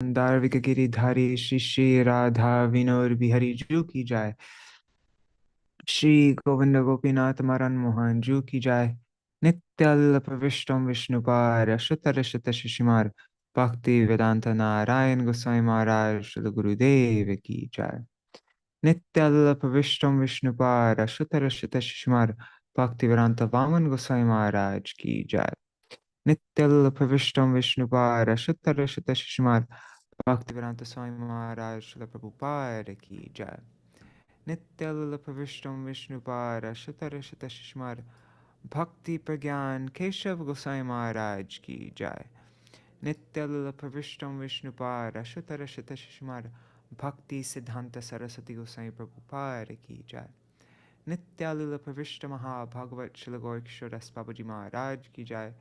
दार्विक गिरिधारी श्री श्री राधा विनोद बिहारी जू की जाय। श्री गोविंद गोपीनाथ मरन मोहन जू की जाय। नित्यल्प विष्णु विष्णुपार शुतर शुत शिशुमार भक्ति वेदांत नारायण गोस्वामी महाराज श्री गुरुदेव की जाय। नित्यल्प विष्णु विष्णुपार शुतर शुत शिशुमार भक्ति वेदांत वामन गोस्वामी महाराज की जाय। नित्यल्प Vishnu विष्णुपार शुतर शुत Shishumar Bhaktivedanta Swami Maharaj Srila Prabhupada ki jai. Nityalapa Vishnu Vishnupara Shatara Shata Shishmar Bhakti Pragyan Keshav Goswami Maharaj ki jai. Nityalapa Vishnu Vishnupara Shatara Shata Shishmar Bhakti Siddhanta Saraswati Goswami Prabhupada ki jai. Nityalapa Vishnu Maha Bhagavat Srila Gaurkishoras Babaji Maharaj ki jai.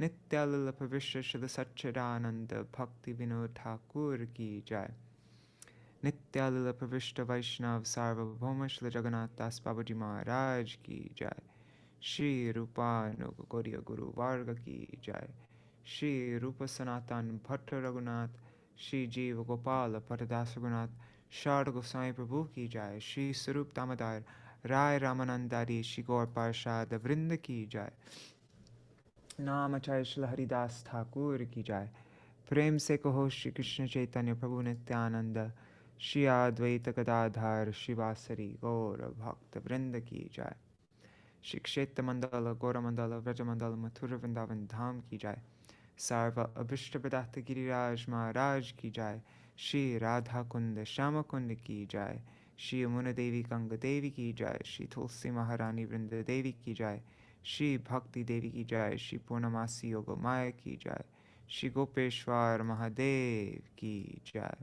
Nityalapa Vishnu Srila Satchidananda Bhakti Vinod Thakur ki jai. Nityalapa Vishnu Vaishnav Sarvabhauma Srila Jagannath Das Babaji Maharaj ki jai. Shri Rupa Nuga Gaudiya Guru Varga ki jai. Shri Rupa Sanatan Bhatta Raghunath Shri Jiva Gopala Patadas Raghunath Shard Goswami Prabhu ki jai. Shri Sarup Damodar Rai Ramanandari Shri Gaur Parshad Vrinda ki jai. नामचार्य Shri Haridas Thakur की जाय। प्रेम से कहो श्री कृष्ण चैतन्य प्रभु नित्यानंद श्री अद्वैत गदाधर शिवासरी गौर भक्त वृंद की जाय। श्री क्षेत्र मंडल गौर मंडल व्रज मंडल मथुर वृंदावन धाम की जाय। सर्व अभिष्ट प्रदात गिरिराज महाराज की जाय। श्री राधा कुंड श्याम कुंड की जाय। श्री यमुना देवी गंगा देवी की जाय। श्री तुलसी महारानी वृंद देवी की जाय। श्री भक्ति देवी की जय। श्री पूर्णमासी योग माया की जय। श्री गोपेश्वर महादेव की जय।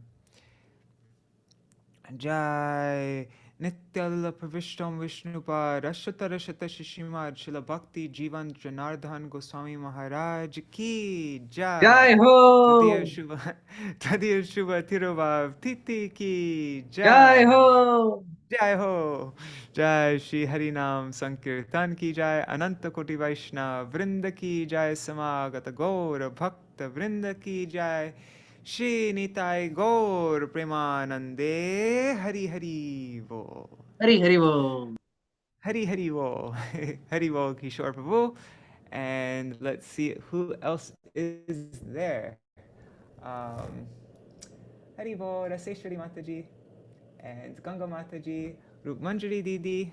जय नित्यल्प विष्णु विष्णुपाद अशतर शत शिशिमार श्रील भक्ति जीवन जनार्दन गोस्वामी महाराज की जय। जय हो तदीय शुभ तिरुभाव तिथि की जय जय। हो जय हो। जय श्री हरि नाम संकीर्तन की जय। अनंत कोटि वैष्णव वृंद की जय। समागत गौर भक्त वृंद की जय। श्री निताय गौर प्रेमानंदे हरि हरि वो। हरी हरी बोल। हरि हरि वो। हरि वो Kishore Prabhu. And let's see who else is there. Um, Hari Bo, Raseshwari Mataji, and Ganga Mataji, Rup Manjari Didi,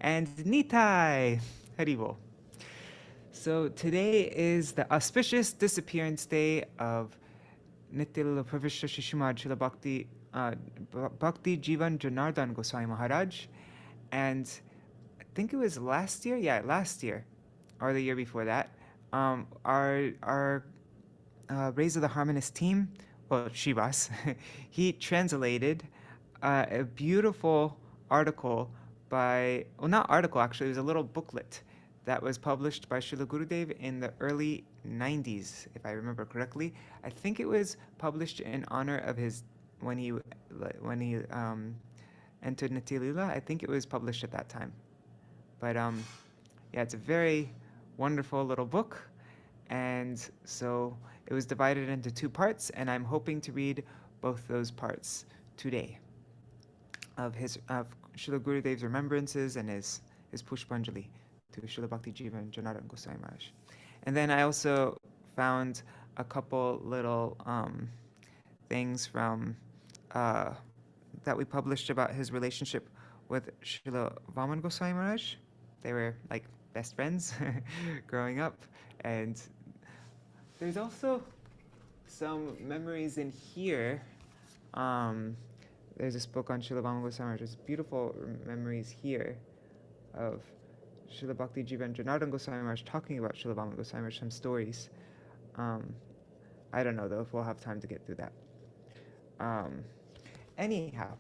and Nitai. Haribo. So today is the auspicious disappearance day of Nityal Pravishta Shishimad Śrīla Bhakti Jīvana Janārdana Gosvāmī Mahārāja. And I think it was last year? Yeah, last year. Or the year before that. Our Rays of the Harmonist team, well, Shivas, he translated a beautiful article by, well, not article actually, it was a little booklet that was published by Śrīla Gurudeva in the early 90s, if I remember correctly. I think it was published in honor of his, when he entered Nitya Leela. I think it was published at that time. But yeah, it's a very wonderful little book. And so it was divided into two parts, and I'm hoping to read both those parts today of Śrīla Gurudev's remembrances and his Pushpanjali to Śrīla Bhakti Jīvana Janārdana Gosvāmī Mahārāja. And then I also found a couple little things from that we published about his relationship with Śrīla Vaman Goswami Maharaj. They were like best friends growing up. And there's also some memories in here. There's this book on Śrīla Vaman Goswami Maharaj. There's beautiful memories here of Śrīla Bhakti Jīvana Janārdana Gosvāmī Mahārāja talking about Śrīla Vaman Goswami Maharaj, some stories. I don't know though if we'll have time to get through that. Anyhow,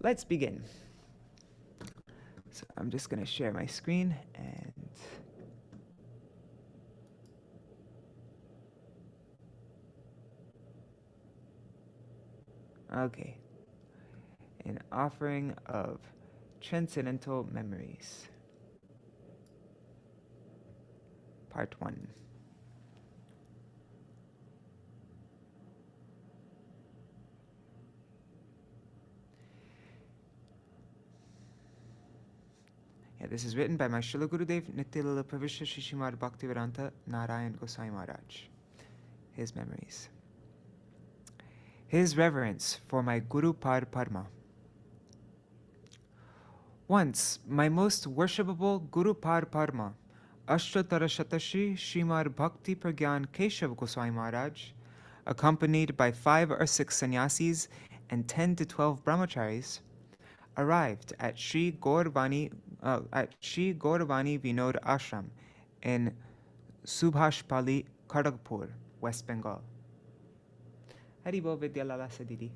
let's begin. So I'm just going to share my screen and okay. An offering of transcendental memories. Part 1. Yeah, this is written by my Śrīla Gurudeva Nityalila Pravishya Shishimad Bhaktivedanta Janārdana Gosvāmī Mahārāja. His memories. His reverence for my Guru Pad Padma. Once, my most worshipable Guru Pad Padma, Ashtatara Shatashi Srimad Bhakti Pragyan Keshav Goswami Maharaj, accompanied by 5 or 6 sannyasis and 10 to 12 brahmacharis, arrived at Sri Gauravani Vinod Ashram in Subhashpali, Kharagpur, West Bengal. Haribo Vidyalala Sadidi.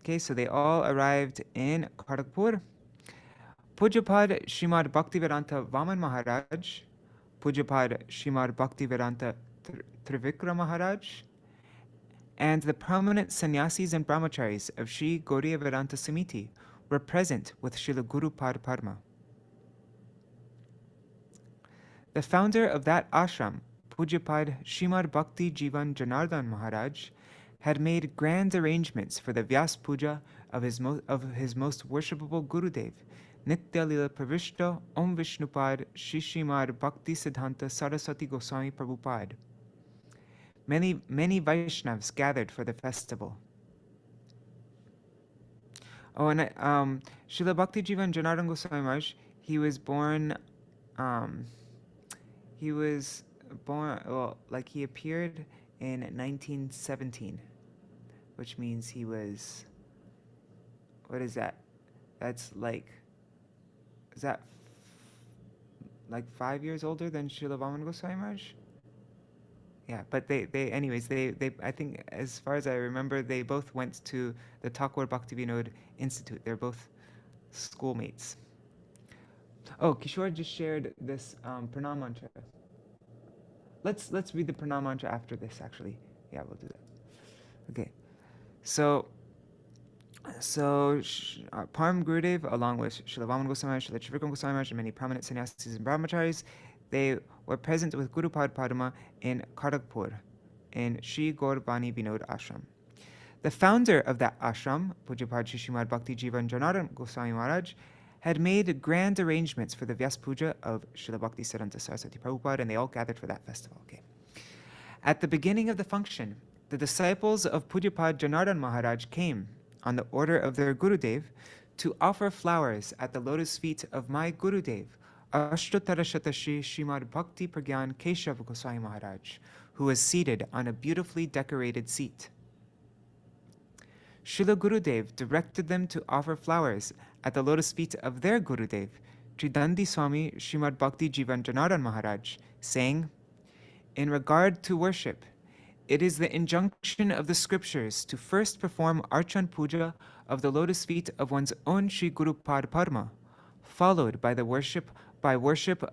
Okay, so they all arrived in Kharagpur. Pujapad Srimad Bhaktivedanta Vaman Maharaj, Pujapad Srimad Bhaktivedanta Trivikram Maharaj, and the prominent sannyasis and brahmacharis of Sri Gauriya Vedanta Samiti were present with Srila Guru Pad Padma. The founder of that ashram, Pujapad Srimad Bhakti Jīvana Janārdana Maharaj, had made grand arrangements for the Vyas Puja of his most worshipable Gurudev, Nitya Lila Pravishta Om Vishnupad Shishimad Bhakti Siddhanta Saraswati Goswami Prabhupada. Many Vaishnavas gathered for the festival. Oh, and Śrīla Bhakti Jīvana Janārdana Gosvāmī Mahārāja, he was born, he appeared in 1917, which means he was, what is that? That's is that 5 years older than Śrīla Vamana Goswami Mahārāja? Yeah, but they I think, as far as I remember, they both went to the Thakur Bhakti Vinod Institute. They're both schoolmates. Oh, Kishore just shared this pranam mantra. Let's read the pranam mantra after this, actually. Yeah, we'll do that. Okay. So Param Gurudev, along with Śrīla Vamana Goswami, Śrīla Trivikram Goswami, and many prominent sannyasis and brahmacharis, they were present with Guru Pad Padma in Kharagpur, in Sri Gauravani Vinod Ashram. The founder of that ashram, Pujapad Srimad Bhakti Jīvana Janārdana Gosvāmī Mahārāja, had made grand arrangements for the Vyas Puja of Srila Bhakti Siddhanta Saraswati Prabhupada, and they all gathered for that festival. Okay. At the beginning of the function, the disciples of Pujapad Janārdana Maharaj came, on the order of their Gurudev, to offer flowers at the lotus feet of my Gurudev, Ashtatara Shatashi Srimad Bhakti Pragyan Keshav Goswami Maharaj, who was seated on a beautifully decorated seat. Śrīla Gurudev directed them to offer flowers at the lotus feet of their Gurudev, Tridandi Swami Srimad Bhakti Jīvana Janārdana Maharaj, saying, in regard to worship, it is the injunction of the scriptures to first perform Archan Puja of the lotus feet of one's own Sri Guru Pad Padma, followed by worship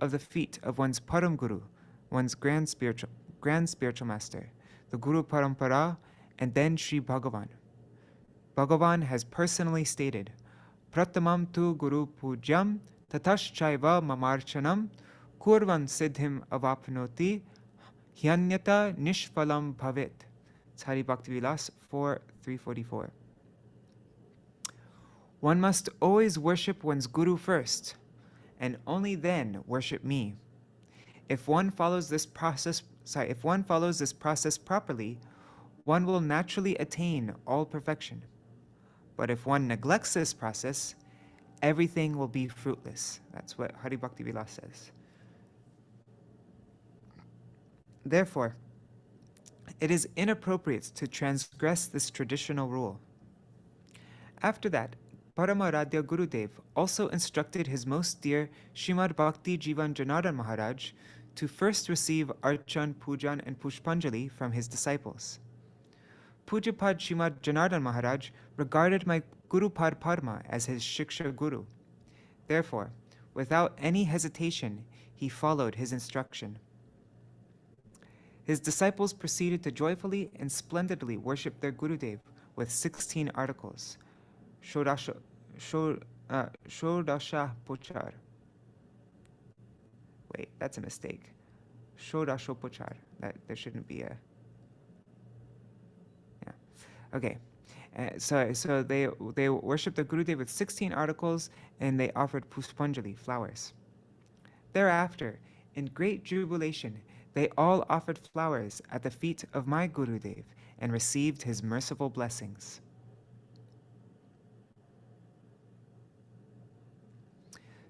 of the feet of one's Param Guru, one's grand spiritual master, the Guru Parampara, and then Sri Bhagavan. Bhagavan has personally stated, Pratamam tu Guru Pujyam tataschaiva mamarchanam kurvan siddhim avapnoti hyanyata nishphalam bhavit. It's Hari Bhakti Vilas 4:344. One must always worship one's Guru first, and only then worship me. If one follows this process properly, one will naturally attain all perfection. But if one neglects this process, everything will be fruitless. That's what Hari Bhakti Vilas says. Therefore, it is inappropriate to transgress this traditional rule. After that, Paramaradhya Gurudev also instructed his most dear Srimad Bhakti Jīvana Janārdana Maharaj to first receive Archan, Pujan, and Pushpanjali from his disciples. Pujapad Srimad Janārdana Maharaj regarded my Guru Pad Padma as his Shiksha Guru. Therefore, without any hesitation, he followed his instruction. His disciples proceeded to joyfully and splendidly worship their Gurudev with 16 articles. Shodasha Pochar. Wait, that's a mistake. Shodashopochar. There shouldn't be a... Yeah. Okay. So they worshipped the Gurudev with 16 articles, and they offered puspanjali, flowers. Thereafter, in great jubilation, they all offered flowers at the feet of my Gurudev and received his merciful blessings.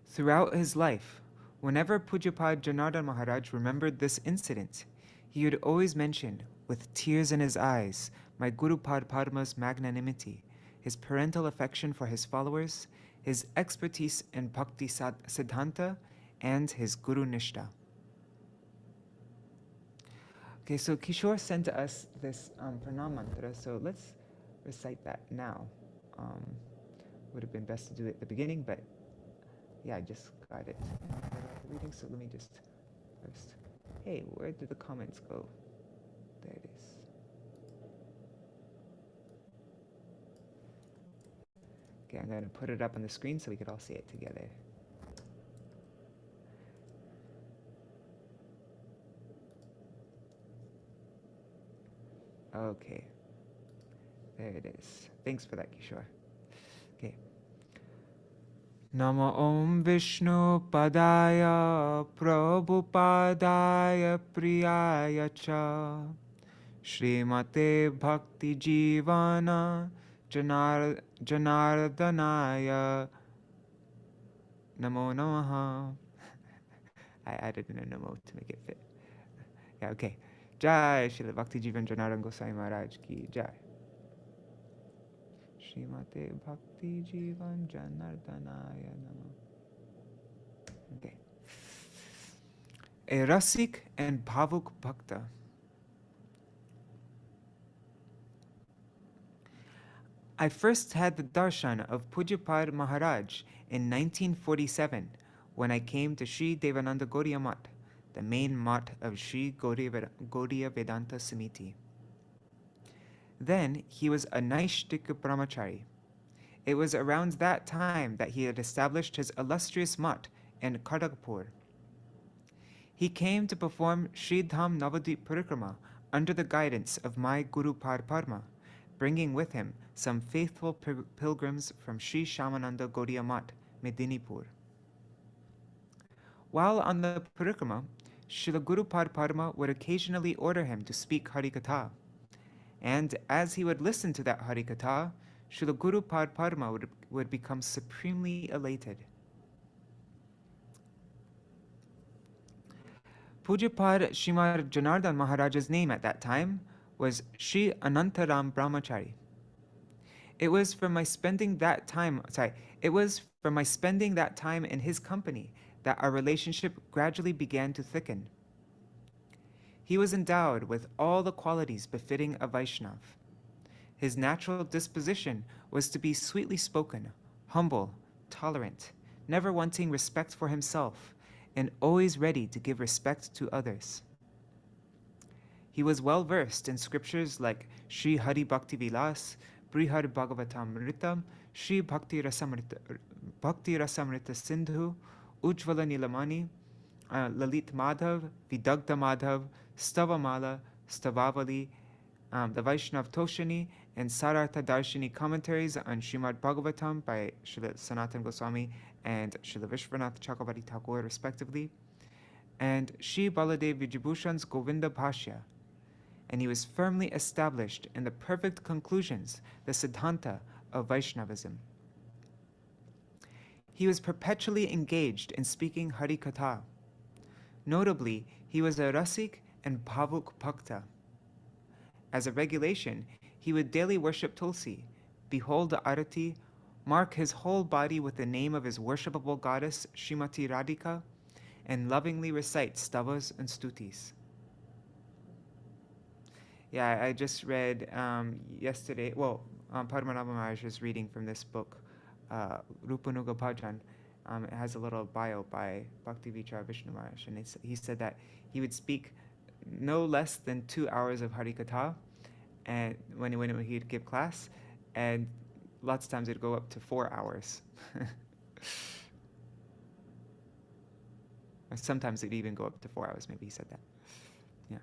Throughout his life, whenever Pujapad Janārdana Maharaj remembered this incident, he would always mention, with tears in his eyes, my Guru Pad Padma's magnanimity, his parental affection for his followers, his expertise in Bhakti Siddhanta, and his Guru Nishta. Okay, so Kishore sent us this pranam mantra, so let's recite that now. Would have been best to do it at the beginning, but yeah, I just got it reading, so let me just first. Hey, where did the comments go? There it is. Okay, I'm going to put it up on the screen so we could all see it together. Okay, there it is. Thanks for that, Kishore. Okay. Nama Om Vishnu Padaya Prabhupadaya Priyaya Cha Śrīmate Bhakti Jīvana Janārdana Namo Namaha. I added in a Namo to make it fit. Yeah, okay. Jai Śrīla Bhakti Jīvana Janārdana Gosvāmī Mahārāja ki Jai. Śrīmate Bhakti Jīvana Janārdana Namo. Okay. A Rasik and Bhavuk Bhakta. I first had the darshan of Pujapad Maharaj in 1947 when I came to Sri Devananda Gaudiya Math, the main math of Sri Gaudiya Vedanta Samiti. Then he was a Naishtik Brahmachari. It was around that time that he had established his illustrious math in Kharagpur. He came to perform Sridham Navadvip Parikrama under the guidance of my Guru Padma, bringing with him some faithful pilgrims from Sri Shamananda Gaudiya Math, Medinipur. While on the Parikrama, Srila Guru Padma would occasionally order him to speak Harikatha. And as he would listen to that Harikatha, Srila Guru Padma would become supremely elated. Pujapad Śrīmad Janārdana Maharaja's name at that time was Sri Anantaram Brahmachari. It was from my spending that time in his company that our relationship gradually began to thicken. He was endowed with all the qualities befitting a Vaishnav. His natural disposition was to be sweetly spoken, humble, tolerant, never wanting respect for himself, and always ready to give respect to others. He was well versed in scriptures like Sri Hari Bhakti Vilas, Brihad Bhagavatamrita, Sri Bhakti Rasamrita Sindhu, Ujjvala Nilamani, Lalit Madhav, Vidagdha Madhav, Stavamala, Stavavali, the Vaishnav Toshani, and Sarartha Darshini commentaries on Srimad Bhagavatam by Śrīla Sanatana Goswami and Śrīla Vishwanath Chakravarti Thakur, respectively, and Sri Baladev Vijibhushan's Govinda Bhashya. And he was firmly established in the perfect conclusions, the Siddhanta of Vaishnavism. He was perpetually engaged in speaking Harikatha. Notably, he was a Rasik and Bhavuk Bhakta. As a regulation, he would daily worship Tulsi, behold the Arati, mark his whole body with the name of his worshipable goddess Srimati Radhika, and lovingly recite stavas and stutis. Yeah, I just read yesterday, Padmanabha Maharaj is reading from this book, Rupanuga Bhajan. It has a little bio by Bhakti Vichara Vishnu Maharaj, and he said that he would speak no less than 2 hours of Harikatha, and when he'd give class, and lots of times it'd go up to 4 hours. Or sometimes it'd even go up to 4 hours, maybe he said that. Yeah.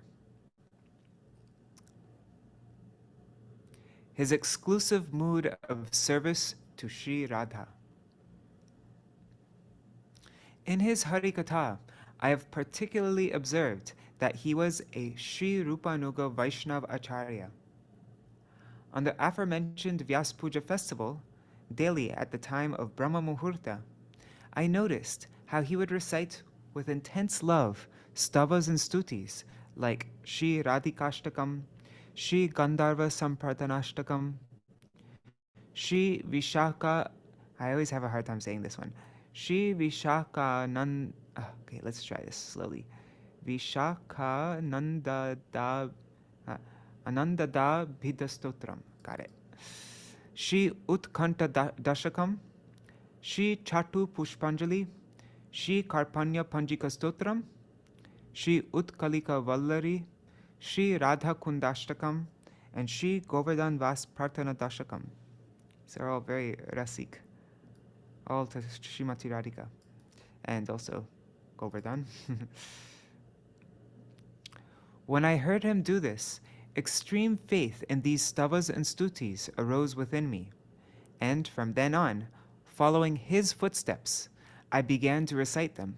his exclusive mood of service to Sri Radha. In his Harikatha, I have particularly observed that he was a Sri Rupanuga Vaishnav Acharya. On the aforementioned Vyas Puja festival, daily at the time of Brahma Muhurta, I noticed how he would recite with intense love stavas and stutis like Shri Radhikashtakam, Shri Gandharva Sampradhanashtakam, Shri Vishaka, I always have a hard time saying this one, Shri Vishaka okay, let's try this slowly. Vishaka Nandada Anandada Bhidastotram, got it. Shri Utkanta Dashakam, Shri Chatu Pushpanjali, Shri Karpanya Panjika Stotram, Shri Utkalika Vallari, Shri Radha Kundashtakam, and Shri Govardhan Vas Prarthana Dashakam. These are all very rasik, all to Srimati Radhika, and also Govardhan. When I heard him do this, extreme faith in these stavas and stutis arose within me, and from then on, following his footsteps, I began to recite them.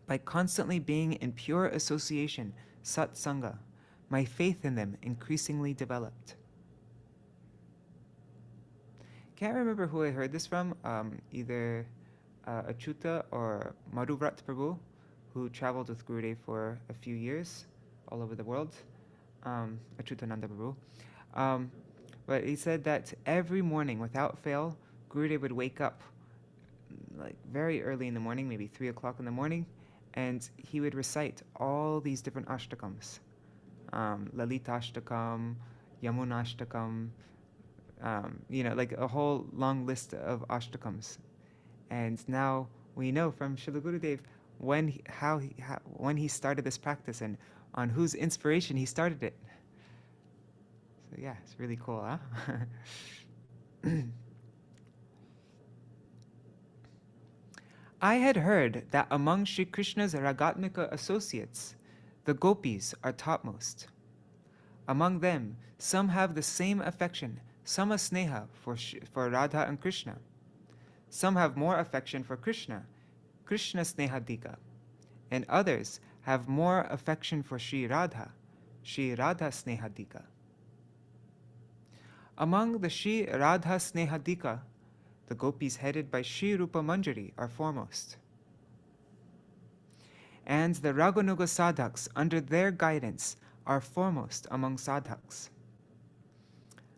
By constantly being in pure association, satsanga, my faith in them increasingly developed. Can't remember who I heard this from, either Achyuta or Madhuvrat Prabhu, who traveled with Gurudev for a few years all over the world, Achyutananda Prabhu. But he said that every morning, without fail, Gurudev would wake up like very early in the morning, maybe 3 o'clock in the morning, and he would recite all these different ashtakams. Lalita Ashtakam, Yamuna Ashtakam, like a whole long list of ashtakams. And now we know from Śrīla Gurudev when he started this practice and on whose inspiration he started it. So yeah, it's really cool, huh? I had heard that among Sri Krishna's Ragatmika associates, the gopis are topmost. Among them, some have the same affection, sama sneha, for Radha and Krishna. Some have more affection for Krishna, Krishna snehadika, and others have more affection for Sri Radha snehadika. Among the Sri Radha snehadika, the gopis headed by Sri Rupa Manjari are foremost. And the Raganuga sadhaks under their guidance are foremost among sadhaks.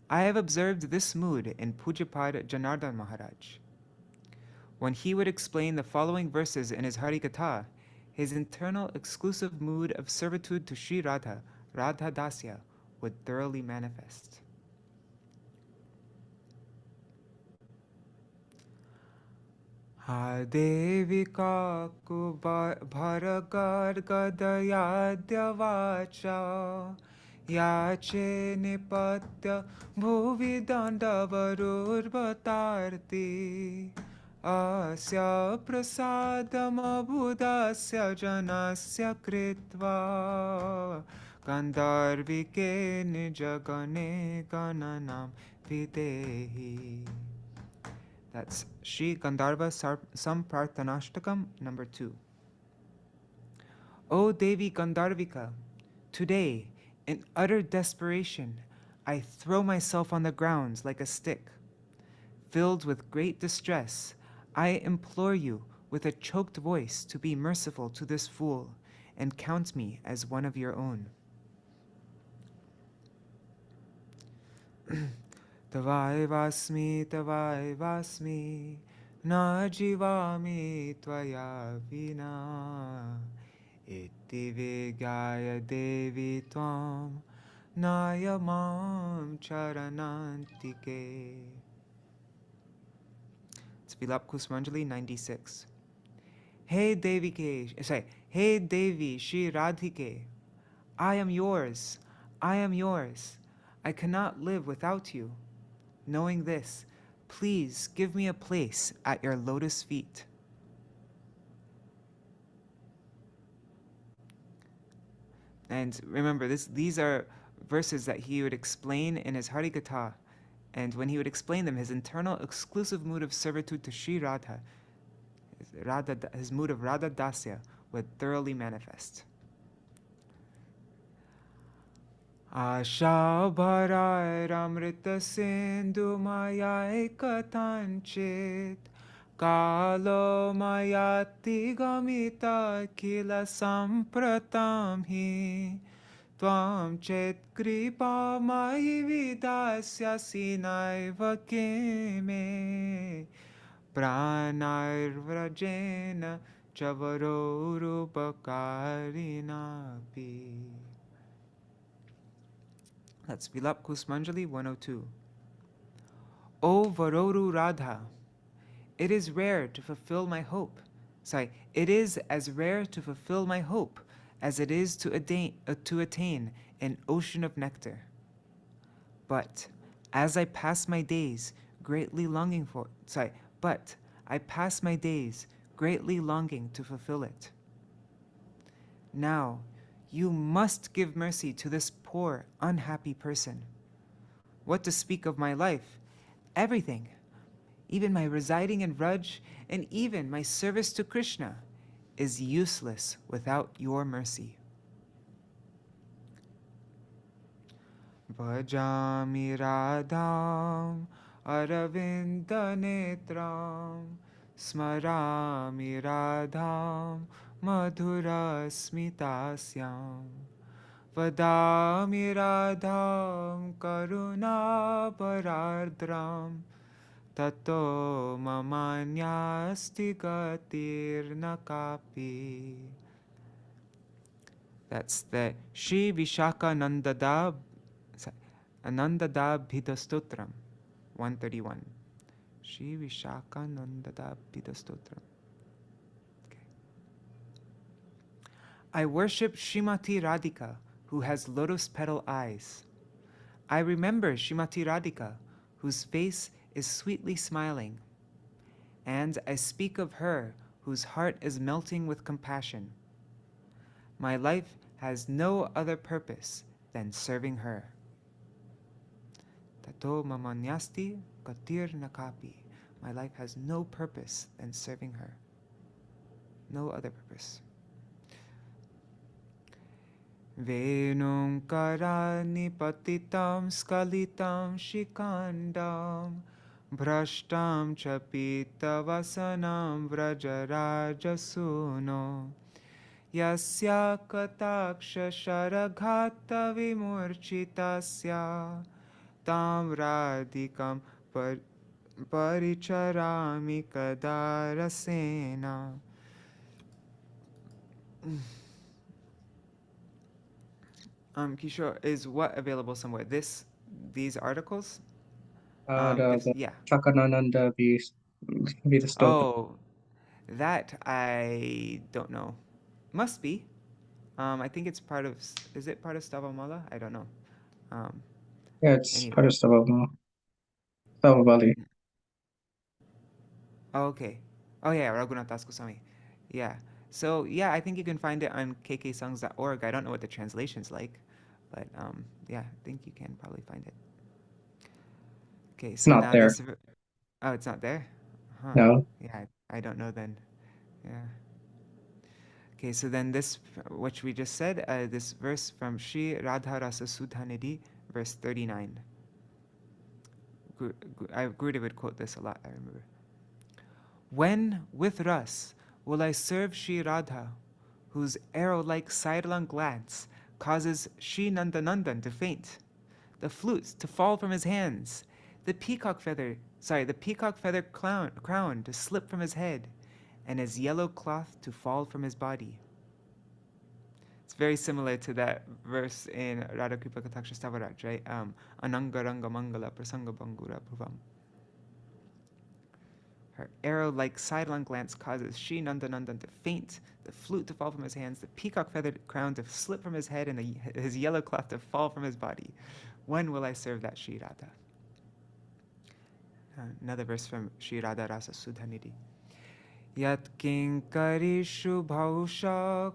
I have observed this mood in Pujapad Janārdana Mahārāja. When he would explain the following verses in his Harikatha, his internal exclusive mood of servitude to Sri Radha, Radha Dasya, would thoroughly manifest. Ha Devika Bharagad Gadayadya Vacha Yache Nipatya Bhuvi Dandavarur Bhatarti Asya Prasadam Abhudasya Janasya Kritva Gandharvike Nijagane Gananam Videhi. That's Shri Gandharva Samprarthanashtakam number 2. O Devi Gandharvika, today, in utter desperation, I throw myself on the ground like a stick. Filled with great distress, I implore you with a choked voice to be merciful to this fool and count me as one of your own. Tavai vasmi, na jivami tvaya vina, iti vigaya devi tvam, nayamam charanantike. It's Vilap Kusmanjali 96. Hey Devi Shri Radhike, I am yours, I cannot live without you. Knowing this, please give me a place at your lotus feet. And remember, these are verses that he would explain in his Harikatha. And when he would explain them, his internal exclusive mood of servitude to Shri Radha, his mood of Radha Dasya, would thoroughly manifest. Asha bharai ramrita sindhu mayai katanchit kalo mayati gamita kila sampratam hi tvam chet kripa mahi vidasyasi naiva keme pranarvrajena chavarorupakarinapi. Let's fill up Kusmanjali 102. O Varoru Radha, it is rare to fulfill my hope. It is as rare to fulfill my hope as it is to attain an ocean of nectar. But as I pass my days greatly longing to fulfill it. Now, you must give mercy to this poor, unhappy person. What to speak of my life? Everything, even my residing in Vraj and even my service to Krishna, is useless without your mercy. Bhajami Radham Aravinda Netram Smarami Radham Madhura Smitasyam Vadami Radham Karuna Parardram Tato Mamanyasti Gatir Nakapi. That's the Shri Vishaka Anandada Bhidastotram 131. Shri Vishaka Anandada Bhidastotram. I worship Srimati Radhika, who has lotus petal eyes. I remember Srimati Radhika, whose face is sweetly smiling. And I speak of her, whose heart is melting with compassion. My life has no other purpose than serving her. Tato mamanyasti katir nakapi. My life has no purpose than serving her. No other purpose. Venum karani patitam skalitam shikandam Brashtam chapita vasanam vrajarajasuno Yasya kataksha sharaghata vimurchitasya Tam radhikam paricharami kadarasena. Kishore, is what available somewhere? These articles? The Chakanananda Vidastotra. Oh, that I don't know. Must be. I think it's part of. Is it part of Stavamala? I don't know. Yeah, it's part of Stavavali. Oh, okay. Oh yeah, Raghunath Goswami. Yeah. So yeah, I think you can find it on kksongs.org. I don't know what the translation's like, but yeah, I think you can probably find it. Okay, so not now there. Oh, it's not there? Huh. No. Yeah, I don't know then. Yeah. Okay, so then this, which we just said, this verse from Shri Radha Rasa Sudhanidhi, verse 39. Gurudeva would quote this a lot, I remember. When with Ras will I serve Shri Radha, whose arrow-like sidelong glance causes Shri Nandanandan to faint, the flute to fall from his hands, the peacock feather crown to slip from his head, and his yellow cloth to fall from his body. It's very similar to that verse in Radha Kripa Kataksha Stavaraj, right? Anangaranga Mangala Prasanga Bangura Bhuvam. Her arrow-like sidelong glance causes Shri Nandanandan to faint, the flute to fall from his hands, the peacock-feathered crown to slip from his head, and his yellow cloth to fall from his body. When will I serve that Shri Radha? Another verse from Shri Radha Rasa Sudhanidhi. Yat kinkarishu bhausha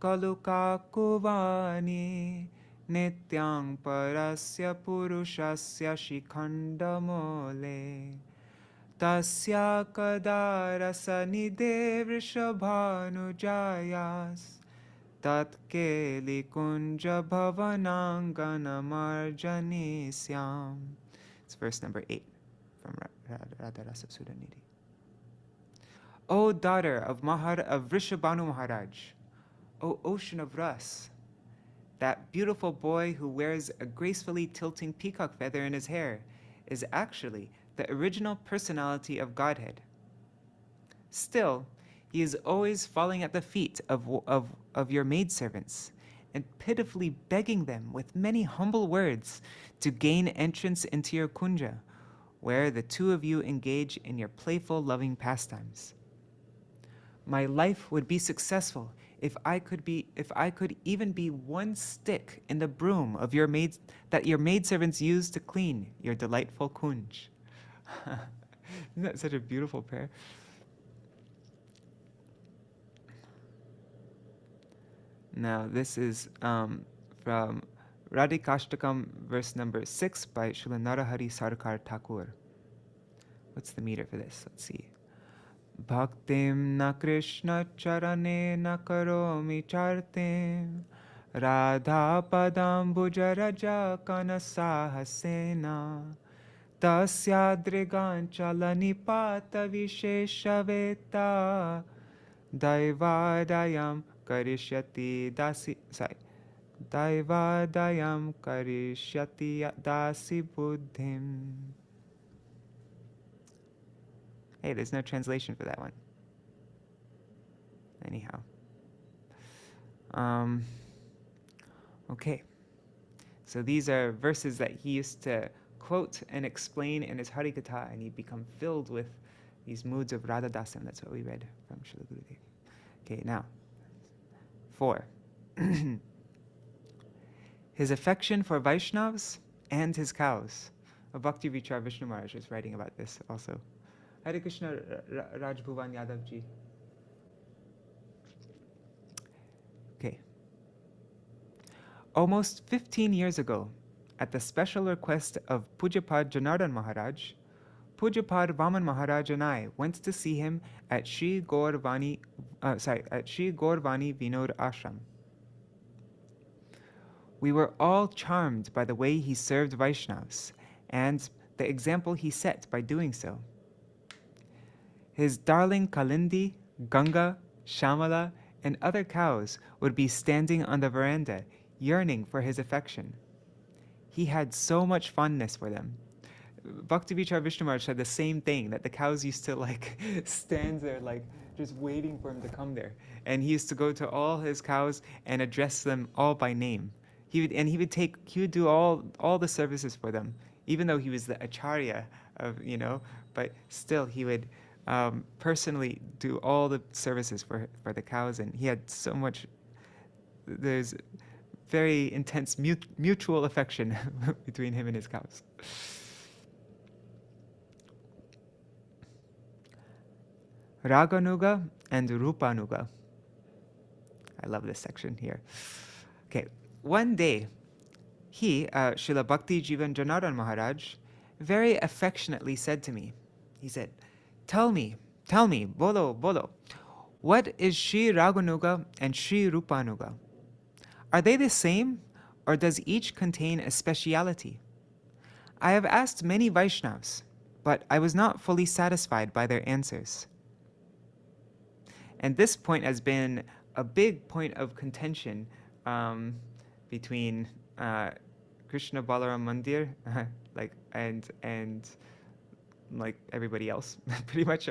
kaluka kuvani nityang parasya purushasya shikhandamole tasya kadarasa nide vrishabhanujayas tatkeli kunja bhavananganamarjanisyam. It's verse number 8 from Radharasa Sudhanidhi. O daughter of Vrishabhanu Maharaj, O ocean of Ras, that beautiful boy who wears a gracefully tilting peacock feather in his hair is actually the original personality of Godhead. Still, he is always falling at the feet of your maidservants and pitifully begging them with many humble words to gain entrance into your kunja, where the two of you engage in your playful, loving pastimes. My life would be successful if I could even be one stick in the broom of your that your maidservants use to clean your delightful kunj. Isn't that such a beautiful prayer? Now this is from Radhikashtakam, verse number 6 by Śrīla Narahari Sarkar Thakur. What's the meter for this? Let's see. Bhaktim na Krishna charane na karomi chartim Radha padam bujaraja kana sahasena tasyadriganchala nipata visheshaveta daivadayam karishyati dasi daivadayam karishyati dasi buddhim. Hey, there's no translation for that one. Anyhow. Okay. So these are verses that he used to quote and explain in his Harikatha, and he'd become filled with these moods of Radha Dasam. That's what we read from Śrīla Gurudeva. Okay, now, 4. His affection for Vaishnavas and his cows. Bhakti Vichar Vishnu Maharaj is writing about this also. Hare Krishna Rajbhuvan Yadav ji. Okay. Almost 15 years ago, at the special request of Pujapad Janārdana Maharaj, Pujapad Vaman Maharaj and I went to see him at Sri Gaurvani Vinod Ashram. We were all charmed by the way he served Vaishnavas and the example he set by doing so. His darling Kalindi, Ganga, Shamala, and other cows would be standing on the veranda, yearning for his affection. He had so much fondness for them. Bhakti Vichar Vishnu Maharaj said the same thing, that the cows used to stand there just waiting for him to come there. And he used to go to all his cows and address them all by name. He would do all the services for them, even though he was the acharya of, but still he would personally do all the services for the cows, and he had so much. There's very intense mutual affection between him and his cows. Raganuga and Rupanuga. I love this section here. Okay, one day, he, Śrīla Bhakti Jīvana Janārdana Maharaj, very affectionately said to me, he said, Tell me, bolo, what is Shri Raganuga and Shri Rupanuga? Are they the same, or does each contain a speciality? I have asked many Vaishnavas, but I was not fully satisfied by their answers. And this point has been a big point of contention between Krishna Balaram Mandir, and everybody else, pretty much,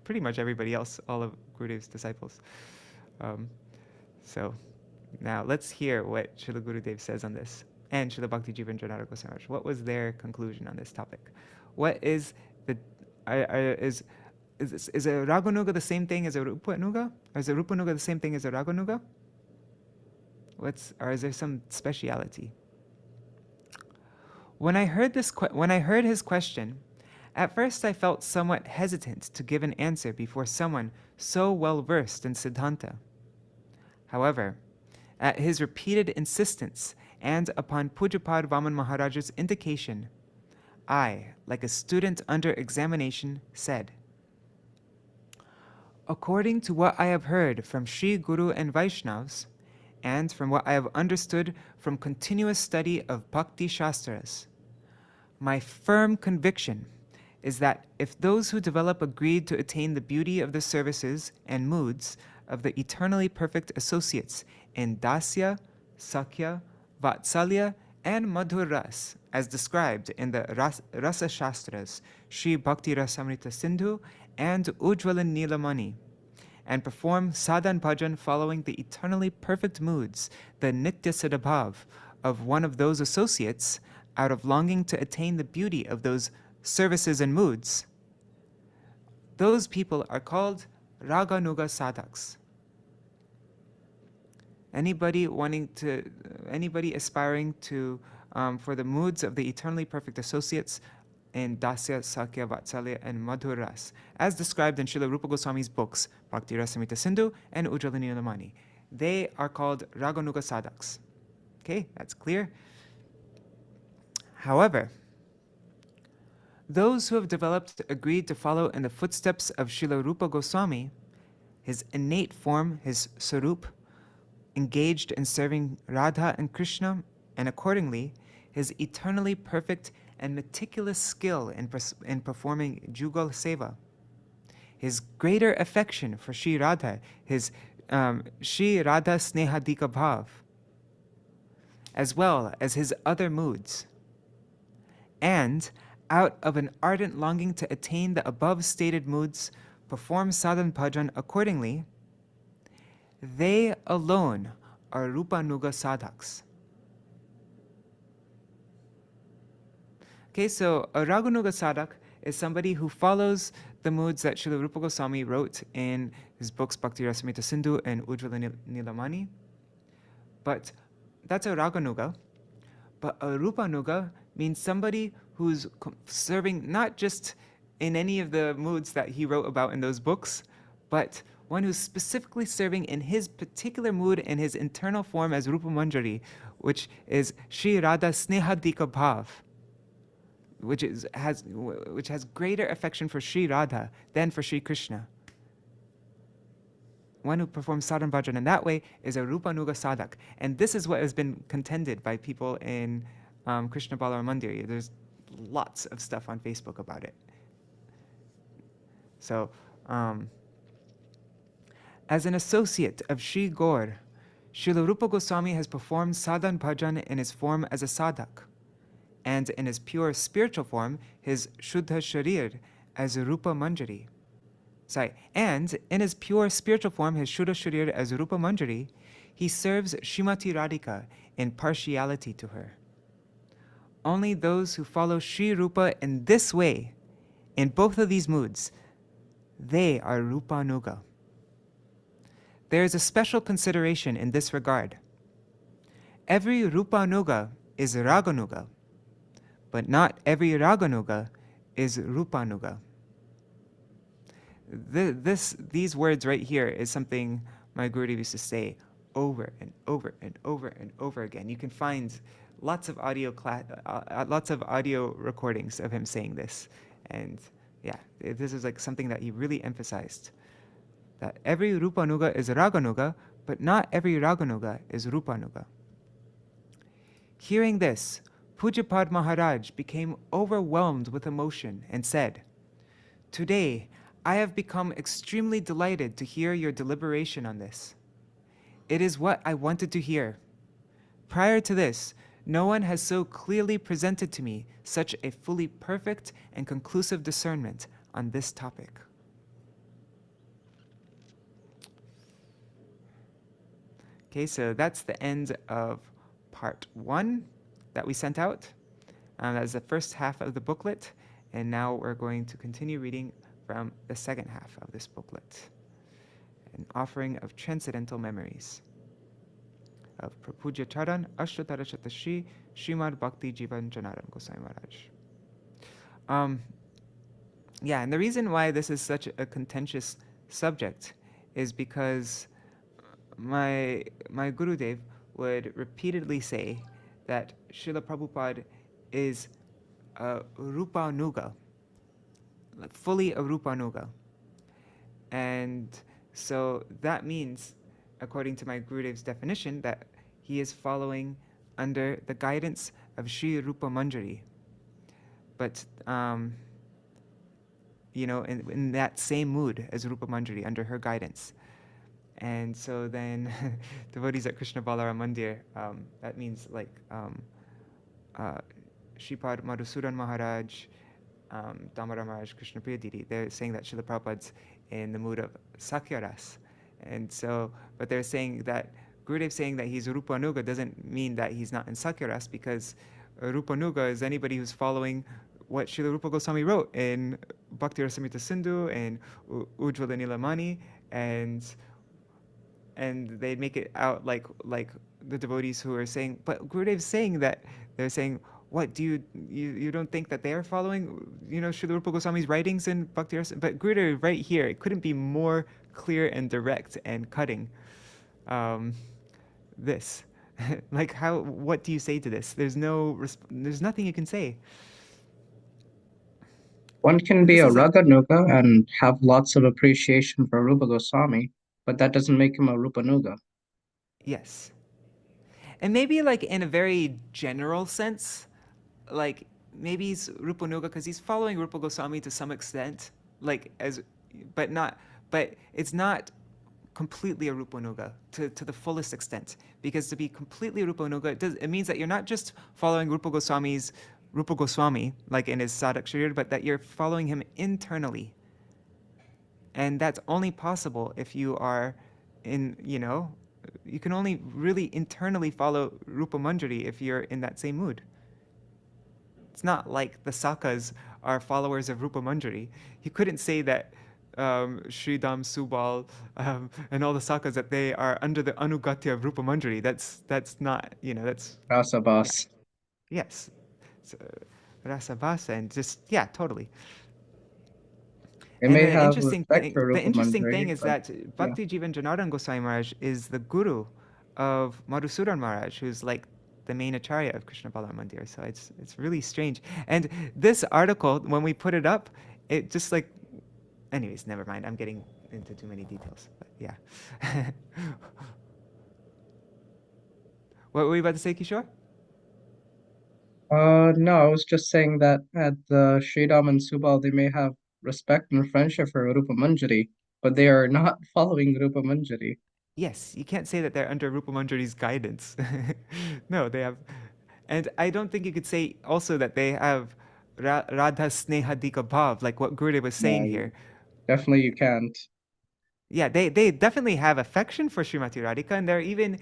pretty much everybody else, all of Gurudev's disciples. So now let's hear what Śrīla Gurudeva says on this, and Śrīla Bhakti Jīvana Janārdana Gosvāmī. What was their conclusion on this topic? What is the is a Raganuga the same thing as a Rupanuga? Or is a Rupanuga the same thing as a Raganuga? Or is there some speciality? When I heard his question, at first I felt somewhat hesitant to give an answer before someone so well versed in Siddhanta. However, At his repeated insistence, and upon Pujapad Vaman Maharaja's indication, I, like a student under examination, said, according to what I have heard from Sri Guru and Vaishnavas, and from what I have understood from continuous study of Bhakti Shastras, my firm conviction is that if those who develop agreed to attain the beauty of the services and moods of the eternally perfect associates in Dasya, Sakya, Vatsalya, and Madhur Ras, as described in the Rasa Shastras, Sri Bhakti Rasamrita Sindhu and Ujjvala Nilamani, and perform sadhan bhajan following the eternally perfect moods, the Nitya Siddhabhav of one of those associates, out of longing to attain the beauty of those services and moods, those people are called Raganuga Sadhaks. Anybody aspiring to for the moods of the eternally perfect associates in Dasya, Sakya, Vatsalya, and Madhur Ras, as described in Śrīla Rupa Goswāmī's books, Bhakti Rasamrita Sindhu and Ujjvala Nilamani. They are called Raganuga Sadhaks. Okay, that's clear. However, those who have developed agreed to follow in the footsteps of Śrīla Rupa Goswāmī, his innate form, his sarup, engaged in serving Radha and Krishna, and accordingly, his eternally perfect and meticulous skill in performing Jugal Seva, his greater affection for Shri Radha, his Shri Radha Snehadika Bhav, as well as his other moods, and out of an ardent longing to attain the above stated moods, perform sadhan bhajan accordingly, they alone are Rupanuga Sadhaks. Okay, so a Raganuga Sadhak is somebody who follows the moods that Śrīla Rupa Goswāmī wrote in his books Bhakti Rasamrita Sindhu and Ujjvala Nilamani. But that's a Raganuga. But a Rupanuga means somebody who's serving not just in any of the moods that he wrote about in those books, but one who's specifically serving in his particular mood in his internal form as Rupa Manjari, which is Shri Radha Snehadika Bhav, which has greater affection for Shri Radha than for Shri Krishna. One who performs sadhan bhajan in that way is a Rupanuga Sadhak. And this is what has been contended by people in Krishna Balar Mandir. There's lots of stuff on Facebook about it. So, as an associate of Shri Gaur, Śrīla Rupa Goswāmī has performed sadhan bhajan in his form as a sadhak, and in his pure spiritual form, his Shuddha Sharir, as a Rupa Manjari. And in his pure spiritual form, his Shuddha Sharir as Rupa Manjari, he serves Srimati Radhika in partiality to her. Only those who follow Sri Rupa in this way, in both of these moods, they are Rupanuga. There is a special consideration in this regard. Every Rupanuga is Raganuga, but not every Raganuga is Rupanuga. These words right here is something my Gurudev used to say over and over and over and over again. You can find lots of audio recordings of him saying this, and yeah, this is like something that he really emphasized. That every Rupanuga is Raganuga, but not every Raganuga is Rupanuga. Hearing this, Pujapad Maharaj became overwhelmed with emotion and said, "Today, I have become extremely delighted to hear your deliberation on this. It is what I wanted to hear. Prior to this, no one has so clearly presented to me such a fully perfect and conclusive discernment on this topic." Okay, so that's the end of part 1 that we sent out. That was the first half of the booklet, and now we're going to continue reading from the second half of this booklet, an offering of transcendental memories of Prapuja Charan Ashtatarashata Shri Śrīmad Bhakti Jīvana Janārdana Gosvāmī Mahārāja. And the reason why this is such a contentious subject is because my Gurudev would repeatedly say that Srila Prabhupada is a Rupanuga, like fully a Rupanuga. And so that means, according to my Gurudev's definition, that he is following under the guidance of Sri Rupa Manjari. But, in that same mood as Rupa Manjari, under her guidance. And so then devotees at Krishna Balaram Mandir, that means like Shripad Madhusudan Maharaj, Damodar Maharaj, Krishna Priya Didi, they're saying that Srila Prabhupada's in the mood of Sakya Ras. And so, but they're saying that Gurudev saying that he's Rupanuga doesn't mean that he's not in Sakya Ras, because Rupanuga is anybody who's following what Śrīla Rupa Gosvāmī wrote in Bhakti Rasamrita Sindhu and Ujjvala Nilamani, and they make it out like the devotees who are saying, but Gurudev's saying that, they're saying, what, do you don't think that they are following, Śrīla Rupa Gosvāmī's writings in Bhakti Rasamrita? But Gurudev right here, it couldn't be more clear and direct and cutting. This, like, what do you say to this? There's nothing you can say. One can be a Raganuga and have lots of appreciation for Rupa Goswami, but that doesn't make him a Rupanuga. Yes. And maybe like in a very general sense, like maybe he's Rupanuga because he's following Rupa Goswami to some extent, but it's not completely a Rupanuga to the fullest extent, because to be completely Rupanuga, it means that you're not just following Rupa Goswami, like in his Sadak Sharir, but that you're following him internally. And that's only possible if you are you can only really internally follow Rupa Manjari if you're in that same mood. It's not like the Sakas are followers of Rupa Manjari. You couldn't say that Sridham, Subal, and all the Sakas, that they are under the Anugatya of Rupa Manjari. That's not, that's... Rasabhas. Yeah. Yes. So, Rasabhasa, and just, yeah, totally. And the interesting thing is that Bhakti Jīvana Janārdana Gosvāmī Mahārāja is the guru of Madhusudan Maharaj, who's like the main acharya of Krishna Balaram Mandir. So it's really strange. And this article, when we put it up, it just like, anyways, never mind. I'm getting into too many details. But yeah. What were you about to say, Kishore? No, I was just saying that at the Sridham and Subal, they may have respect and friendship for Rupa Manjari, but they are not following Rupa Manjari. Yes, you can't say that they're under Rupa Manjari's guidance. No, they have, and I don't think you could say also that they have Radha Snehadika Bhav, like what Gurudev was saying here. Definitely you can't. Yeah, they definitely have affection for Srimati Radhika, and they're even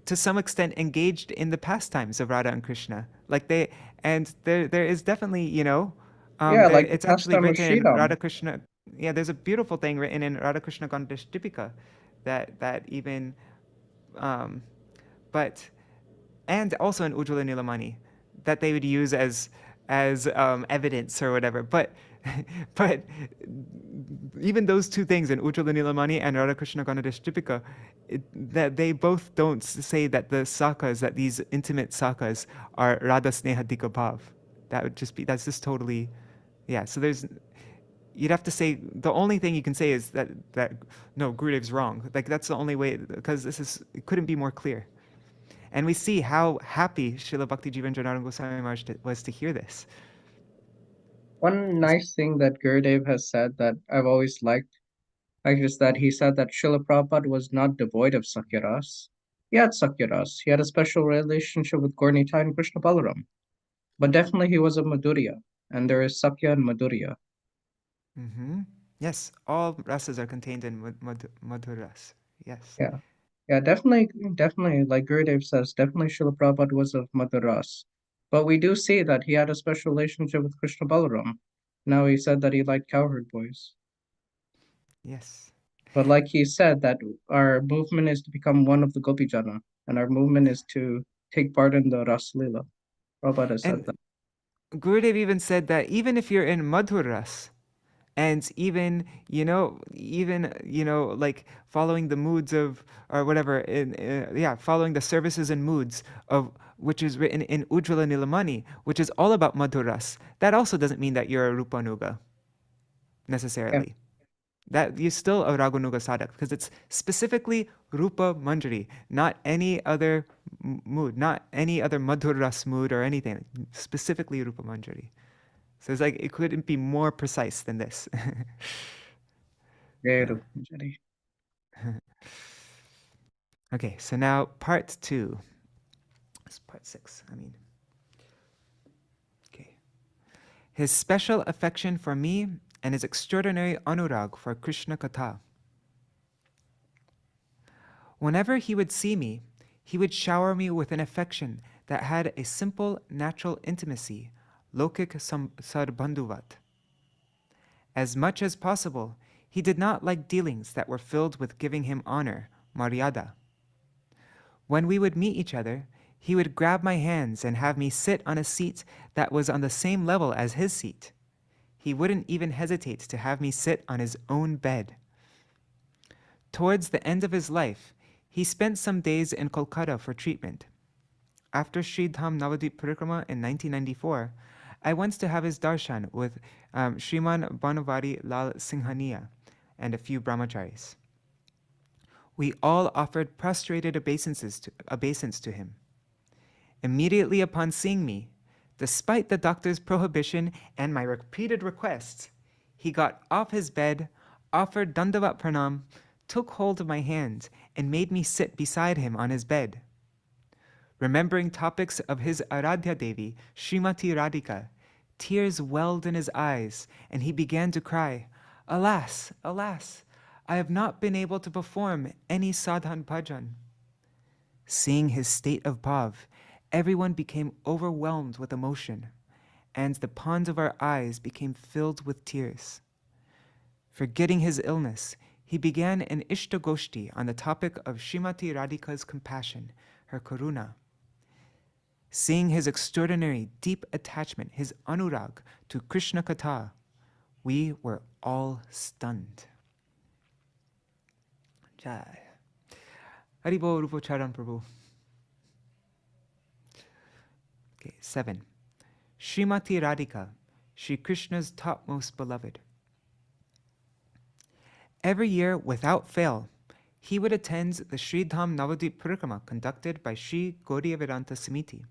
to some extent engaged in the pastimes of Radha and Krishna. Like there is definitely, like it's actually written in Radha Krishna. Yeah, there's a beautiful thing written in Radha Krishna Gandesh Dipika that even, but, and also in Ujjvala Nilamani, that they would use as evidence or whatever. But even those two things in Ujjvala Nilamani and Radha Krishna Gandesh Dipika, that they both don't say that the sakas, that these intimate sakas are Radha Snehadika Bhav. That's just totally, yeah. So you'd have to say, the only thing you can say is that no, Gurudev's wrong. Like that's the only way, because it couldn't be more clear. And we see how happy Śrīla Bhakti Jīvana Janārdana Gosvāmī Mahārāja was to hear this. One nice thing that Gurudev has said that I've always liked is that he said that Śrīla Prabhupada was not devoid of Sakyaras. He had Sakyaras. He had a special relationship with Gaura and Krishna Balaram. But definitely he was a Madhurya, and there is Sakya and Madhurya. Mm-hmm. Yes, all rasas are contained in Madhuras. Yes. Yeah, definitely, like Gurudev says, definitely Śrīla Prabhupada was of Madhuras. But we do see that he had a special relationship with Krishna Balaram. Now he said that he liked cowherd boys. Yes. But like he said, that our movement is to become one of the Gopi Jana, and our movement is to take part in the Ras Leela. Prabhupada said that. Gurudev even said that even if you're in Madhur Ras, And even, like following the moods of, or whatever, following the services and moods of, which is written in Ujjvala Nilamani, which is all about Madhuras. That also doesn't mean that you're a Rupanuga, necessarily. That you're still a Raganuga sadhak, because it's specifically Rupa Manjari, not any other mood, not any other Madhuras mood or anything, specifically Rupa Manjari. So it's like, it couldn't be more precise than this. Okay, so now part 2. It's part 6, I mean. Okay. His special affection for me and his extraordinary anurag for Krishna Katha. Whenever he would see me, he would shower me with an affection that had a simple, natural intimacy, lokik sarbandhuvat. As much as possible, he did not like dealings that were filled with giving him honor, maryada. When we would meet each other, he would grab my hands and have me sit on a seat that was on the same level as his seat. He wouldn't even hesitate to have me sit on his own bed. Towards the end of his life, he spent some days in Kolkata for treatment. After Sridham Navadvip Parikrama in 1994, I went to have his darshan with Shriman Banavari Lal Singhania and a few brahmacharis. We all offered prostrated obeisance to him. Immediately upon seeing me, despite the doctor's prohibition and my repeated requests, he got off his bed, offered dandavat pranam, took hold of my hand, and made me sit beside him on his bed. Remembering topics of his Aradhya Devi, Srimati Radhika, tears welled in his eyes, and he began to cry, "Alas, alas, I have not been able to perform any sadhan bhajan." Seeing his state of bhav, everyone became overwhelmed with emotion, and the ponds of our eyes became filled with tears. Forgetting his illness, he began an Ishtagoshti on the topic of Srimati Radhika's compassion, her karuna. Seeing his extraordinary deep attachment, his anurag to Krishna Katha, we were all stunned. Jai. Haribo Rupo Charan Prabhu. Okay, 7. Srimati Radhika, Shri Krishna's topmost beloved. Every year, without fail, he would attend the Sridham Navadvip Parikrama conducted by Shri Gaudiya Vedanta Samiti,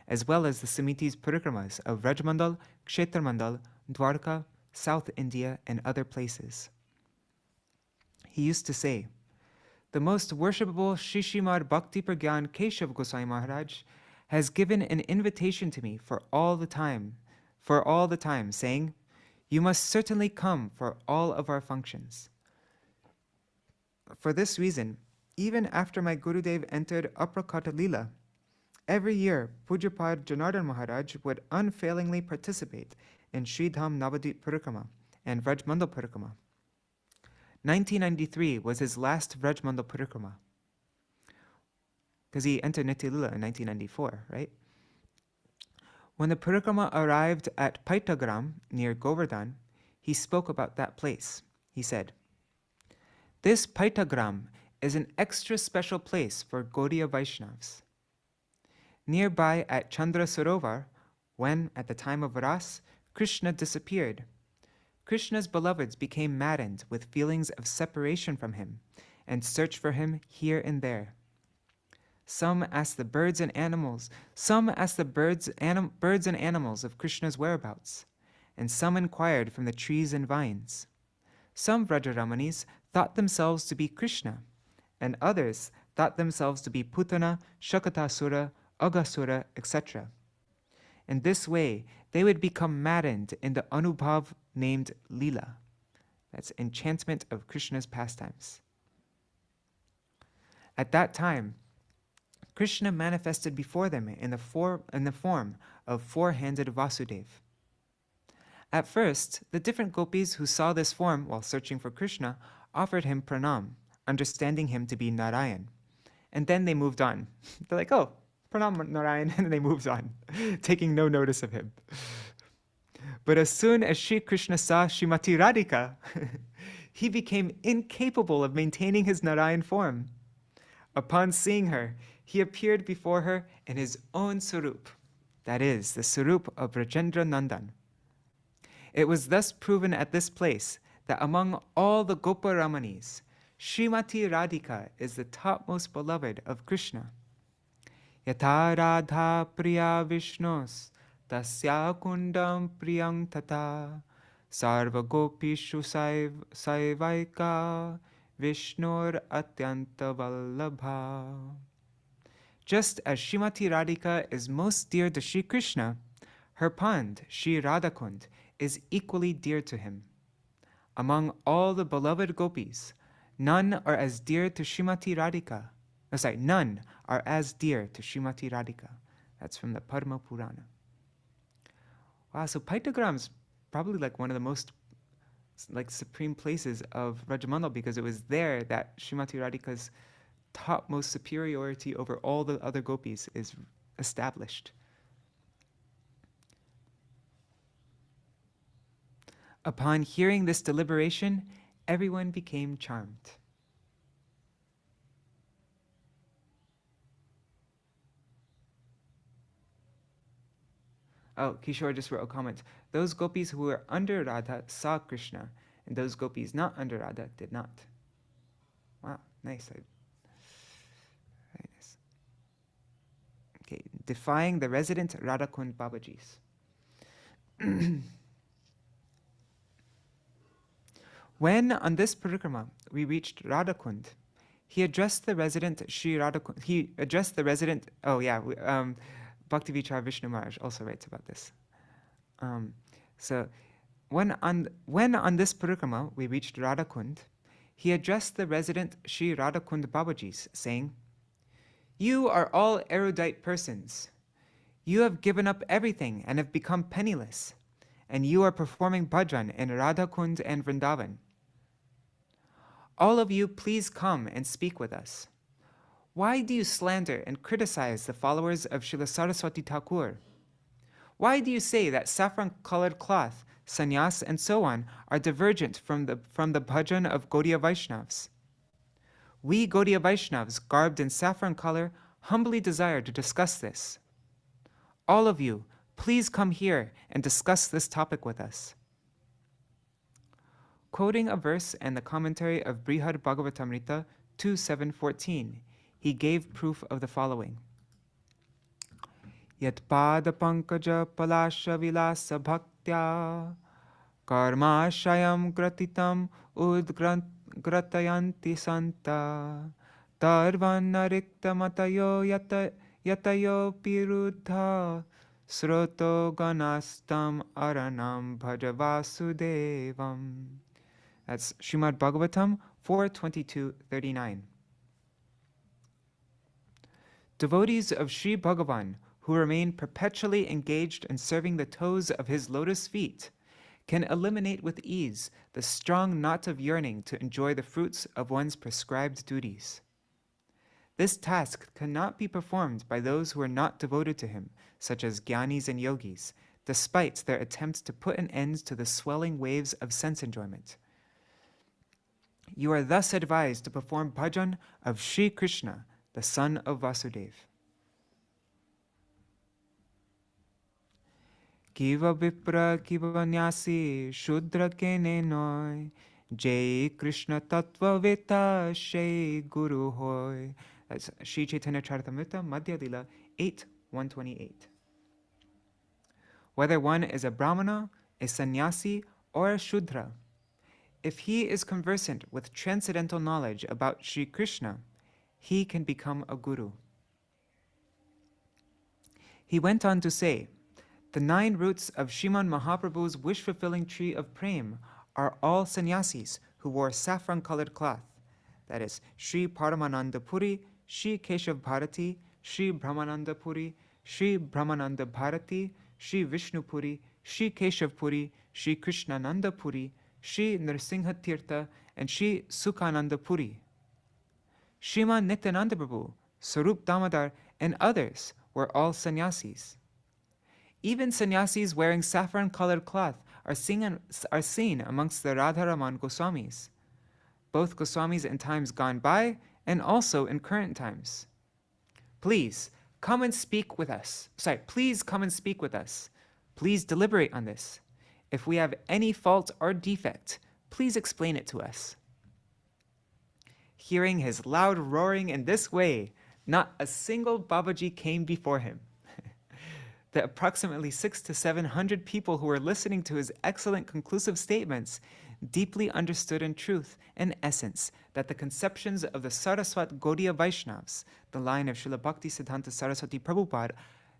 as well as the Samiti's parikramas of Rajmandal, Kshetrmandal, Dwarka, South India, and other places. He used to say, "The most worshipable Shri Srimad Bhakti Pragyan Keshav Goswami Maharaj has given an invitation to me for all the time, saying, 'You must certainly come for all of our functions.' For this reason, even after my Gurudev entered Aprakata Lila, every year Pujapad Janārdana Maharaj would unfailingly participate in Sridham Navadvip Parikrama and Vrajmandal Parikrama. 1993 was his last Vrajmandal Parikrama, because he entered Nitya Lila in 1994, right? When the Parikrama arrived at Paitagram near Govardhan, he spoke about that place. He said, "This Paitagram is an extra special place for Gaudiya Vaishnavas. Nearby at Chandra Sarovar, when, at the time of Ras, Krishna disappeared, Krishna's beloveds became maddened with feelings of separation from him and searched for him here and there. Some asked the birds and animals of Krishna's whereabouts, and some inquired from the trees and vines. Some Vrajaramanis thought themselves to be Krishna, and others thought themselves to be Putana, Shakatasura, Agasura, etc. In this way, they would become maddened in the Anubhav named Lila. That's enchantment of Krishna's pastimes. At that time, Krishna manifested before them in the form of four-handed Vasudev. At first, the different gopis who saw this form while searching for Krishna offered him pranam, understanding him to be Narayan. And then they moved on. They're like, "Oh, pranam Narayan," and then they moved on, taking no notice of him. But as soon as Sri Krishna saw Srimati Radhika, he became incapable of maintaining his Narayan form. Upon seeing her, he appeared before her in his own Sarup, that is, the Sarup of Rajendra Nandan. It was thus proven at this place that among all the Gopa Ramanis, Srimati Radhika is the topmost beloved of Krishna. Yatha Radha Priya Vishnos Tasya Kundam Priyam Tata Sarva Gopishu Saivaika Vishnur Atyanta Vallabha. Just as Srimati Radhika is most dear to Sri Krishna, her pond, Sri Radhakund, is equally dear to him. Among all the beloved gopis, none are as dear to Srimati Radhika. None are as dear to Srimati Radhika. That's from the Padma Purana. Wow, so Paitagram's probably like one of the most supreme places of Rajamandal, because it was there that Srimati Radhika's topmost superiority over all the other gopis is established. Upon hearing this deliberation, everyone became charmed. Oh, Kishore just wrote a comment. Those gopis who were under Radha saw Krishna, and those gopis not under Radha did not. Wow, nice. Very nice. Okay, defying the resident Radhakund Babajis. When on this parikrama we reached Radhakund, he addressed the resident Sri Radhakund. He addressed the resident. Oh yeah, Bhakti Vichar Vishnu Maharaj also writes about this. So when on this parikrama we reached Radhakund, he addressed the resident Sri Radhakund Babajis, saying, "You are all erudite persons. You have given up everything and have become penniless, and you are performing bhajan in Radhakund and Vrindavan. All of you, please come and speak with us. Why do you slander and criticize the followers of Srila Saraswati Thakur? Why do you say that saffron-colored cloth, sannyas, and so on are divergent from the bhajan of Gaudiya Vaishnavas? We Gaudiya Vaishnavas, garbed in saffron color, humbly desire to discuss this. All of you, please come here and discuss this topic with us." Quoting a verse and the commentary of Brihad Bhagavatamrita 2.7.14, he gave proof of the following. Yat pada pankaja palasha vilasa bhaktya karma shayam gratitam udgratayanti santa tarvan narikta matayo yatayo piruddha sroto ganastam aranam bhaja vasudevam. That's Srimad Bhagavatam 4.22.39. Devotees of Sri Bhagavan who remain perpetually engaged in serving the toes of his lotus feet can eliminate with ease the strong knot of yearning to enjoy the fruits of one's prescribed duties. This task cannot be performed by those who are not devoted to him, such as jnanis and yogis, despite their attempts to put an end to the swelling waves of sense enjoyment. You are thus advised to perform bhajan of Sri Krishna, the son of Vasudeva. Kiva vipra kiva nyasi shudra kene noi Jai Krishna tattva veta shai guru hoy. That's Sri Chaitanya Charitamrita Madhya Lila 8.128. Whether one is a brahmana, a sannyasi, or a shudra, if he is conversant with transcendental knowledge about Sri Krishna, he can become a guru. He went on to say, the 9 roots of Sriman Mahaprabhu's wish-fulfilling tree of prem are all sannyasis who wore saffron-colored cloth. That is, Sri Paramananda Puri, Sri Keshav Bharati, Sri Brahmananda Puri, Sri Brahmananda Bharati, Sri Vishnu Puri, Sri Keshav Puri, Sri Krishnananda Puri, Sri Narsingha Tirtha, and Sri Sukhananda Puri. Sriman Nityananda Prabhu, Sarup Damodar, and others were all sannyasis. Even sannyasis wearing saffron-colored cloth are seen amongst the Radharaman Goswamis, both Goswamis in times gone by and also in current times. Please come and speak with us. Please come and speak with us. Please deliberate on this. If we have any fault or defect, please explain it to us. Hearing his loud roaring in this way, not a single Babaji came before him. The approximately 600 to 700 people who were listening to his excellent conclusive statements deeply understood in truth and essence that the conceptions of the Saraswat Gaudiya Vaishnavas, the line of Śrīla Bhakti Siddhanta Saraswati Prabhupada,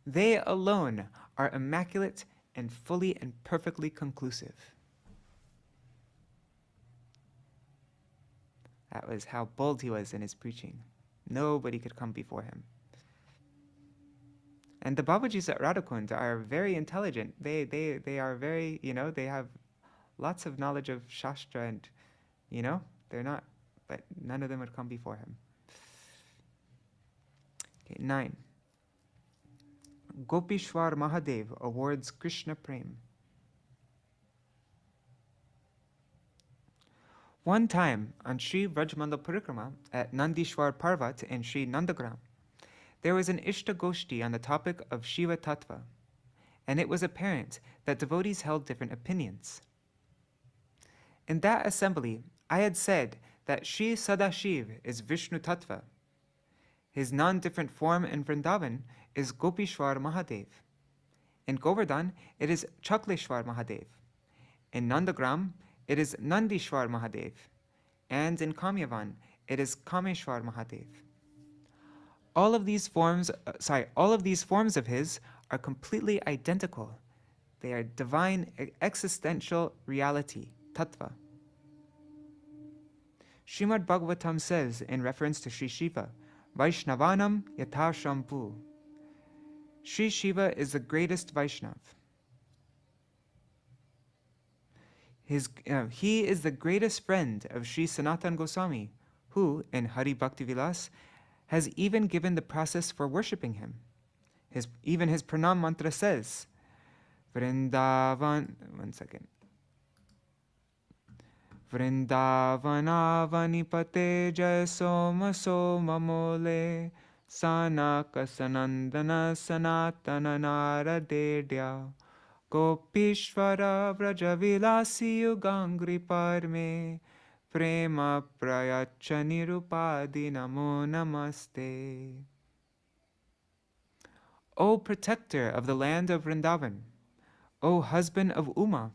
they alone are immaculate and fully and perfectly conclusive. That was how bold he was in his preaching. Nobody could come before him. And the Babajis at Radhakund are very intelligent. They are very, they have lots of knowledge of Shastra and, they're not, but none of them would come before him. Okay, 9. Gopishwar Mahadev awards Krishna Prem. One time on Sri Vrajmandal Parikrama at Nandishwar Parvat in Sri Nandagram, there was an Ishta Goshti on the topic of Shiva Tattva, and it was apparent that devotees held different opinions. In that assembly, I had said that Shri Sadashiv is Vishnu Tattva. His non-different form in Vrindavan is Gopishwar Mahadev. In Govardhan, it is Chakleshwar Mahadev. In Nandagram, it is Nandishwar Mahadev. And in Kamyavan, it is Kameshwar Mahadev. All of these forms of his are completely identical. They are divine existential reality, tattva. Srimad Bhagavatam says in reference to Sri Shiva, Vaishnavanam yatha shampu. Sri Shiva is the greatest Vaishnav. He is the greatest friend of Sri Sanatana Goswami, who, in Hari Bhakti Vilas, has even given the process for worshipping him. Even his pranam mantra says, Vrindavan, Vrindavanavani jaya soma soma mole, sanaka sanandana sanatana naradedya, Gopishvara vrajavilasi yugangri parme, Prema prayacha nirupadi namo namaste. O protector of the land of Vrindavan, O husband of Uma,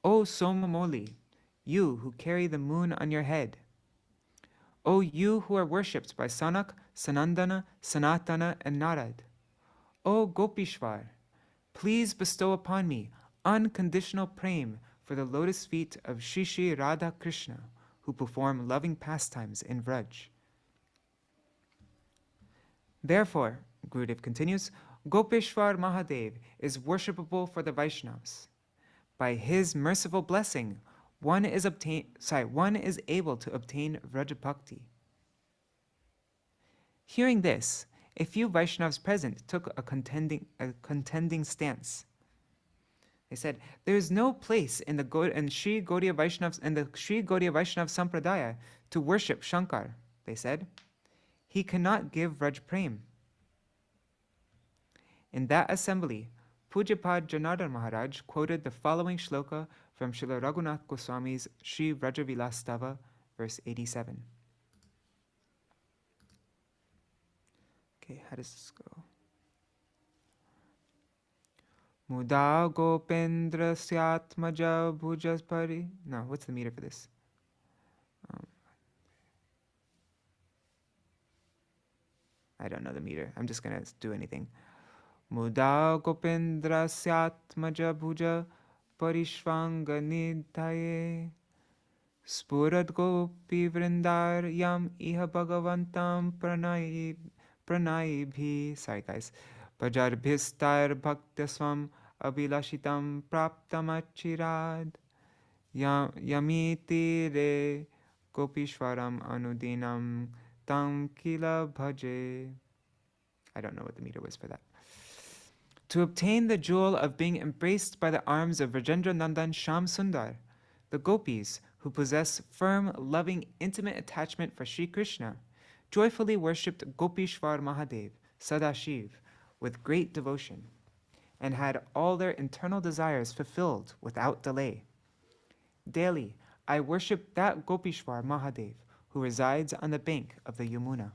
O Somamoli, you who carry the moon on your head, O you who are worshipped by Sanak, Sanandana, Sanatana, and Narad, O Gopishvar, please bestow upon me unconditional prem for the lotus feet of Shri Shri Radha Krishna, who perform loving pastimes in Vraj. Therefore, Gurudev continues, Gopeshwar Mahadev is worshipable for the Vaishnavas. By his merciful blessing, one is able to obtain Vraj Bhakti. Hearing this, a few Vaishnavas present took a contending stance. They said, there is no place in the Sri Gaudiya Vaishnavas Sampradaya to worship Shankar. They said, he cannot give Vraj Prem. In that assembly, Pujapad Janārdana Maharaj quoted the following shloka from Srila Raghunath Goswami's Sri Vrajavilastava, verse 87. Okay, how does this go? Muda Gopendra Syatmaja Bhujaspari. No, what's the meter for this? I don't know the meter. I'm just going to do anything. Muda Gopendra Syatmaja Bhuja Parishvanga Nidhaye Spurad Gopi Vrindar Yam Iha Bhagavantam Pranayibhi. Sorry guys. Pajarbhistar Bhaktasvam Abhilashitam Praptamachirad Yamiti Re Gopishwaram Anudinam Tam Kila Bhaje. I don't know what the meter was for that. To obtain the jewel of being embraced by the arms of Rajendra Nandan Shyam Sundar, the gopis who possess firm, loving, intimate attachment for Sri Krishna joyfully worshipped Gopishwar Mahadev, Sadashiv, with great devotion, and had all their internal desires fulfilled without delay. Daily, I worship that Gopishwar Mahadev who resides on the bank of the Yamuna.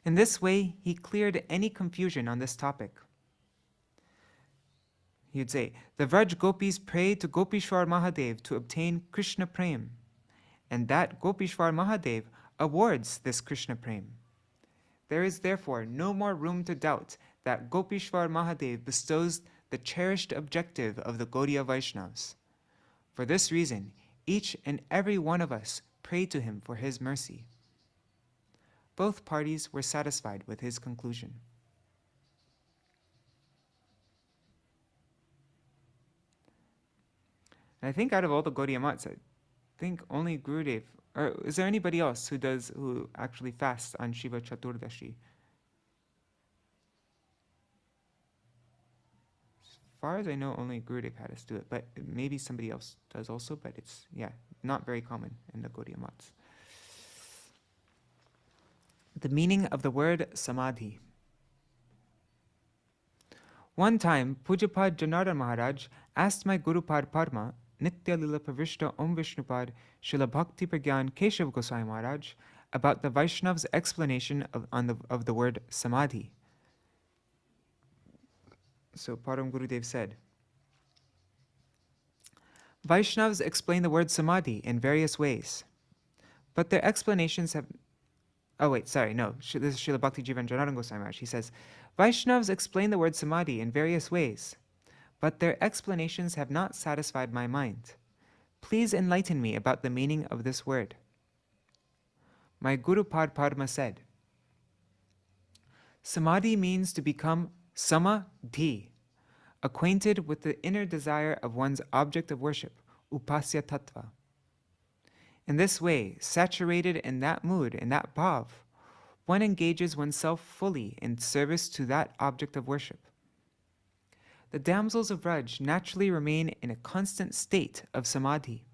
In this way, he cleared any confusion on this topic. He would say, the Vraj gopis pray to Gopishwar Mahadev to obtain Krishna Prem, and that Gopishwar Mahadev awards this Krishna Prem. There is therefore no more room to doubt that Gopishwar Mahadev bestows the cherished objective of the Gaudiya Vaishnavas. For this reason, each and every one of us pray to him for his mercy. Both parties were satisfied with his conclusion. And I think out of all the Gaudiya Mats, I think only Gurudev, or is there anybody else who actually fasts on Shiva Chaturdashi? As far as I know, only Gurudev had us do it, but maybe somebody else does also, but it's, not very common in the Gaudiya Mats. The meaning of the word samadhi. One time, Pujapad Janārdana Maharaj asked my Gurupad Parma, Nitya Lila Pravishta Om Vishnupad Śrīla Bhakti Keshav Gosvāmī Mahārāja, about the Vaishnav's explanation of the word samadhi. So Param Gurudev said, Vaishnavas explain the word samadhi in various ways, but their explanations have... This is Śrīla Bhakti Jīvana Janārdana Gosvāmī Mahārāja. He says, Vaishnavas explain the word samadhi in various ways, but their explanations have not satisfied my mind. Please enlighten me about the meaning of this word. My Guru Pad Padma said, Samadhi means to become samadhi, acquainted with the inner desire of one's object of worship, upasya tattva. In this way, saturated in that mood, in that bhav, one engages oneself fully in service to that object of worship. The damsels of Vraj naturally remain in a constant state of samadhi.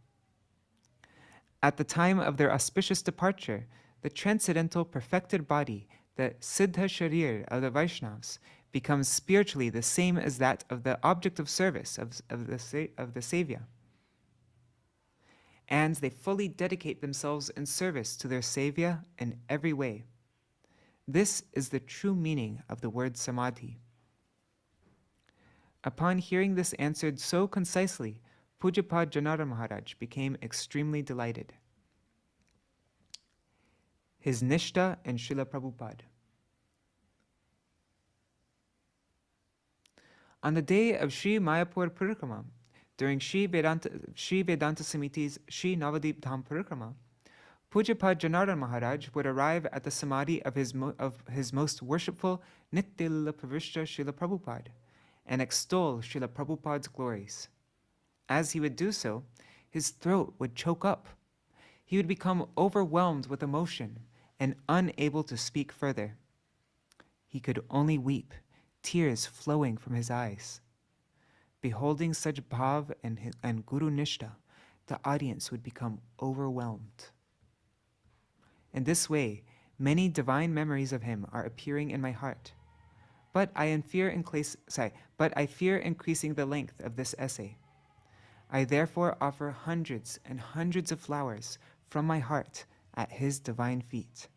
At the time of their auspicious departure, the transcendental perfected body, the siddha sharir of the Vaishnavas, becomes spiritually the same as that of the object of service of the Sevya. And they fully dedicate themselves in service to their Sevya in every way. This is the true meaning of the word samadhi. Upon hearing this answered so concisely, Pujapad Janārdana Maharaj became extremely delighted. His Nishta and Srila Prabhupada. On the day of Sri Mayapur Parikrama, during Sri Vedanta Samiti's Sri Navadip Dham Parikrama, Pujapad Janārdana Maharaj would arrive at the samadhi of his most worshipful Nitya Pravishta Srila Prabhupada and extol Srila Prabhupada's glories. As he would do so, his throat would choke up. He would become overwhelmed with emotion and unable to speak further. He could only weep, tears flowing from his eyes. Beholding such bhav and guru nishta, the audience would become overwhelmed. In this way, many divine memories of him are appearing in my heart. But I fear increasing the length of this essay. I therefore offer hundreds and hundreds of flowers from my heart at his divine feet.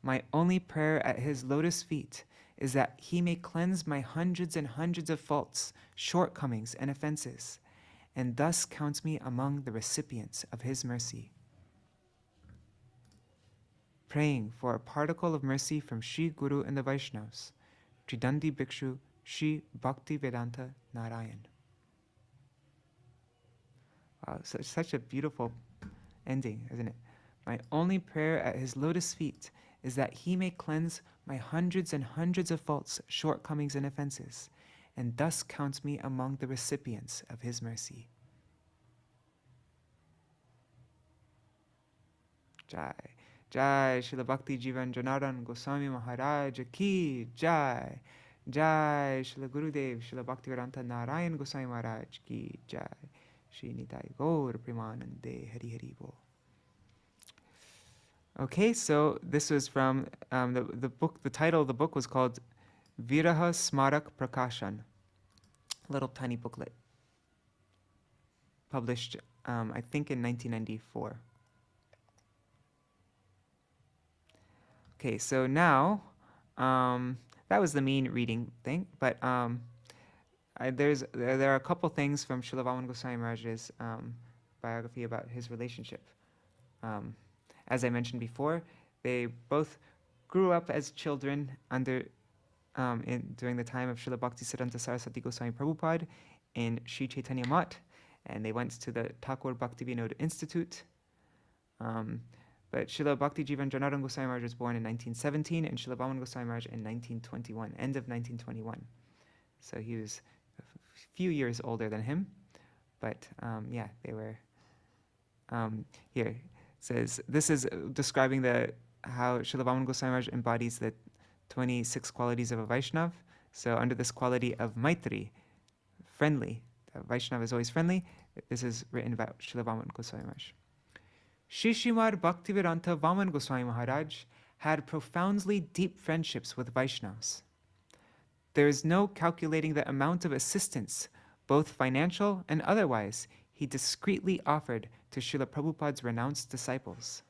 My only prayer at his lotus feet is that he may cleanse my hundreds and hundreds of faults, shortcomings, and offenses, and thus count me among the recipients of his mercy. Praying for a particle of mercy from Sri Guru and the Vaishnavas, Tridandi Bhikshu, Sri Bhakti Vedanta Narayan. Wow, such a beautiful ending, isn't it? My only prayer at his lotus feet is that he may cleanse my hundreds and hundreds of faults, shortcomings, and offenses, and thus count me among the recipients of his mercy. Jai. Jai Śrīla Bhakti Jīvana Janārdana Gosvāmī Mahārāja ki Jai. Jai Śrīla Gurudeva Śrīla Bhaktivedanta Narayana Gosvāmī Mahārāja ki Jai. Shri Nitai Gaur Premanande Hari Hari Bol. Okay, so this was from the book. The title of the book was called Viraha Smarak Prakashan. Little tiny booklet, published I think in 1994. Okay, so now that was the main reading thing, but there are a couple things from Śrīla Vāman Gosvāmī Mahārāja's biography about his relationship. As I mentioned before, they both grew up as children during the time of Śrīla Bhaktisiddhanta Saraswati Goswami Prabhupada in Sri Chaitanya Math, and they went to the Thakur Bhakti Vinod Institute. But Śrīla Bhakti Jīvana Janārdana Gosvāmī Mahārāja was born in 1917, and Śrīla Vāman Gosvāmī Mahārāja in 1921, end of 1921. So he was a few years older than him, but yeah, they were. Here it says, this is describing how Śrīla Vāman Gosvāmī Mahārāja embodies the 26 qualities of a Vaishnava. So under this quality of Maitri, friendly, the Vaishnava is always friendly. This is written about Śrīla Vāman Gosvāmī Mahārāja. Shri Srimad Bhaktivedanta Vāman Gosvāmī Mahārāja had profoundly deep friendships with Vaishnavas. There is no calculating the amount of assistance, both financial and otherwise, he discreetly offered to Srila Prabhupada's renounced disciples.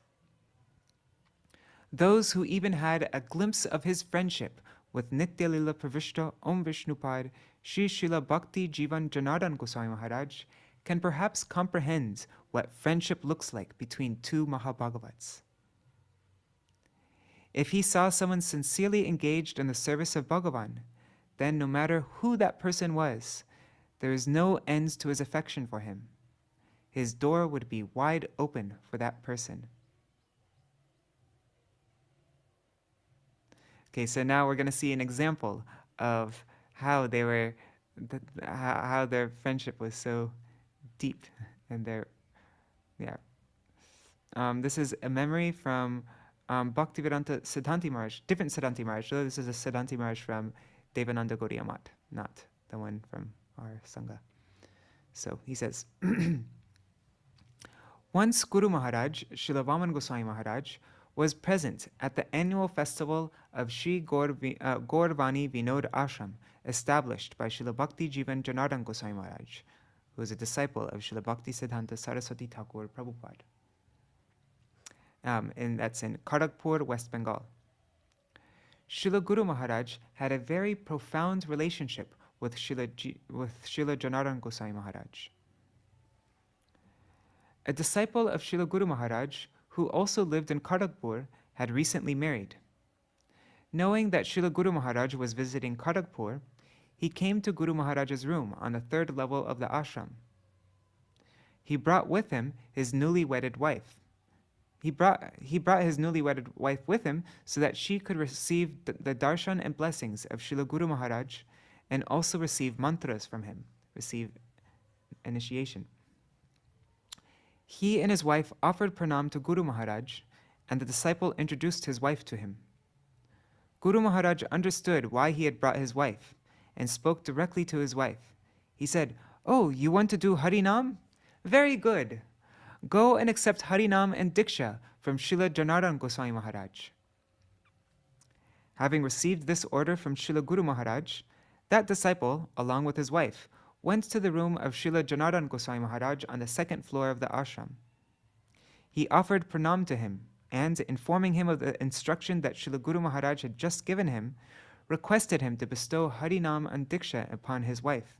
Those who even had a glimpse of his friendship with Nitya Lila Pravishta Om Vishnupad Shri Śrīla Bhakti Jīvana Janārdana Gosvāmī Mahārāja can perhaps comprehend what friendship looks like between two Mahabhagavats. If he saw someone sincerely engaged in the service of Bhagavan, then no matter who that person was, there is no end to his affection for him. His door would be wide open for that person. Okay, so now we're going to see an example of how they were, how their friendship was so deep, and this is a memory from Bhaktivedanta Siddhanti Maharaj, different Siddhanti Maharaj. So this is a Siddhanti Maharaj from Devananda Gaudiya Math, not the one from our Sangha. So he says, once Guru Maharaj, Śrīla Vāman Gosvāmī Mahārāja, was present at the annual festival of Sri Gaurvani Vinod Ashram, established by Śrīla Bhakti Jīvana Janārdana Gosvāmī Mahārāja, who was a disciple of Śrīla Bhakti Siddhanta Saraswati Thakur Prabhupada. And that's in Kharagpur, West Bengal. Śrīla Guru Maharaj had a very profound relationship with Śrīla Janārdana Gosvāmī Mahārāja. A disciple of Śrīla Guru Maharaj, who also lived in Kharagpur, had recently married. Knowing that Śrīla Guru Maharaj was visiting Kharagpur, he came to Guru Maharaj's room on the third level of the ashram. He brought with him his newly wedded wife. He brought his newly wedded wife with him so that she could receive the darshan and blessings of Śrīla Guru Maharaj and also receive mantras from him, receive initiation. He and his wife offered pranam to Guru Maharaj, and the disciple introduced his wife to him. Guru Maharaj understood why he had brought his wife and spoke directly to his wife. He said, "Oh, you want to do Harinam? Very good. Go and accept Harinam and Diksha from Śrīla Janārdana Gosvāmī Mahārāja." Having received this order from Śrīla Guru Maharaj, that disciple, along with his wife, went to the room of Śrīla Janārdana Gosvāmī Mahārāja on the second floor of the ashram. He offered pranam to him and, informing him of the instruction that Śrīla Guru Maharaj had just given him, requested him to bestow Harinam and Diksha upon his wife.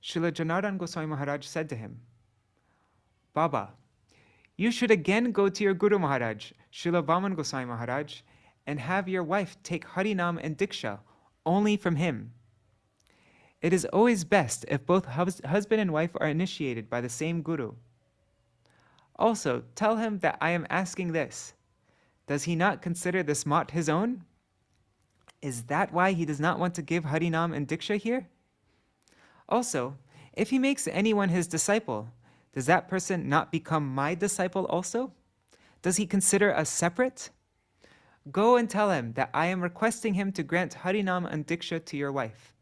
Śrīla Janārdana Gosvāmī Mahārāja said to him, "Baba, you should again go to your Guru Maharaj, Śrīla Vāman Gosvāmī Mahārāja, and have your wife take Harinam and Diksha only from him. It is always best if both husband and wife are initiated by the same Guru. Also, tell him that I am asking this. Does he not consider this mat his own? Is that why he does not want to give Harinam and Diksha here? Also, if he makes anyone his disciple, does that person not become my disciple also? Does he consider us separate? Go and tell him that I am requesting him to grant Harinam and Diksha to your wife.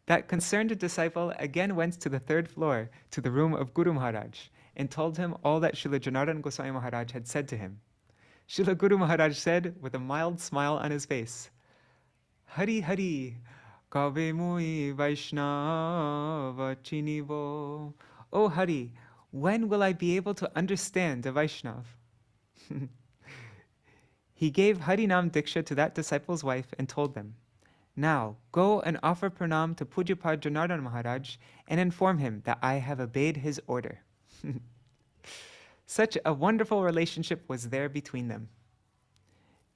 That concerned disciple again went to the third floor, to the room of Guru Maharaj, and told him all that Śrīla Janārdana Gosvāmī Mahārāja had said to him. Śrīla Guru Maharaj said, with a mild smile on his face, Hari Hari, Kave Mui Vaishnava Chinivo. Oh Hari, when will I be able to understand a Vaishnav? He gave Harinam Diksha to that disciple's wife and told them, now go and offer pranam to Pujapad Janārdana Maharaj and inform him that I have obeyed his order. Such a wonderful relationship was there between them.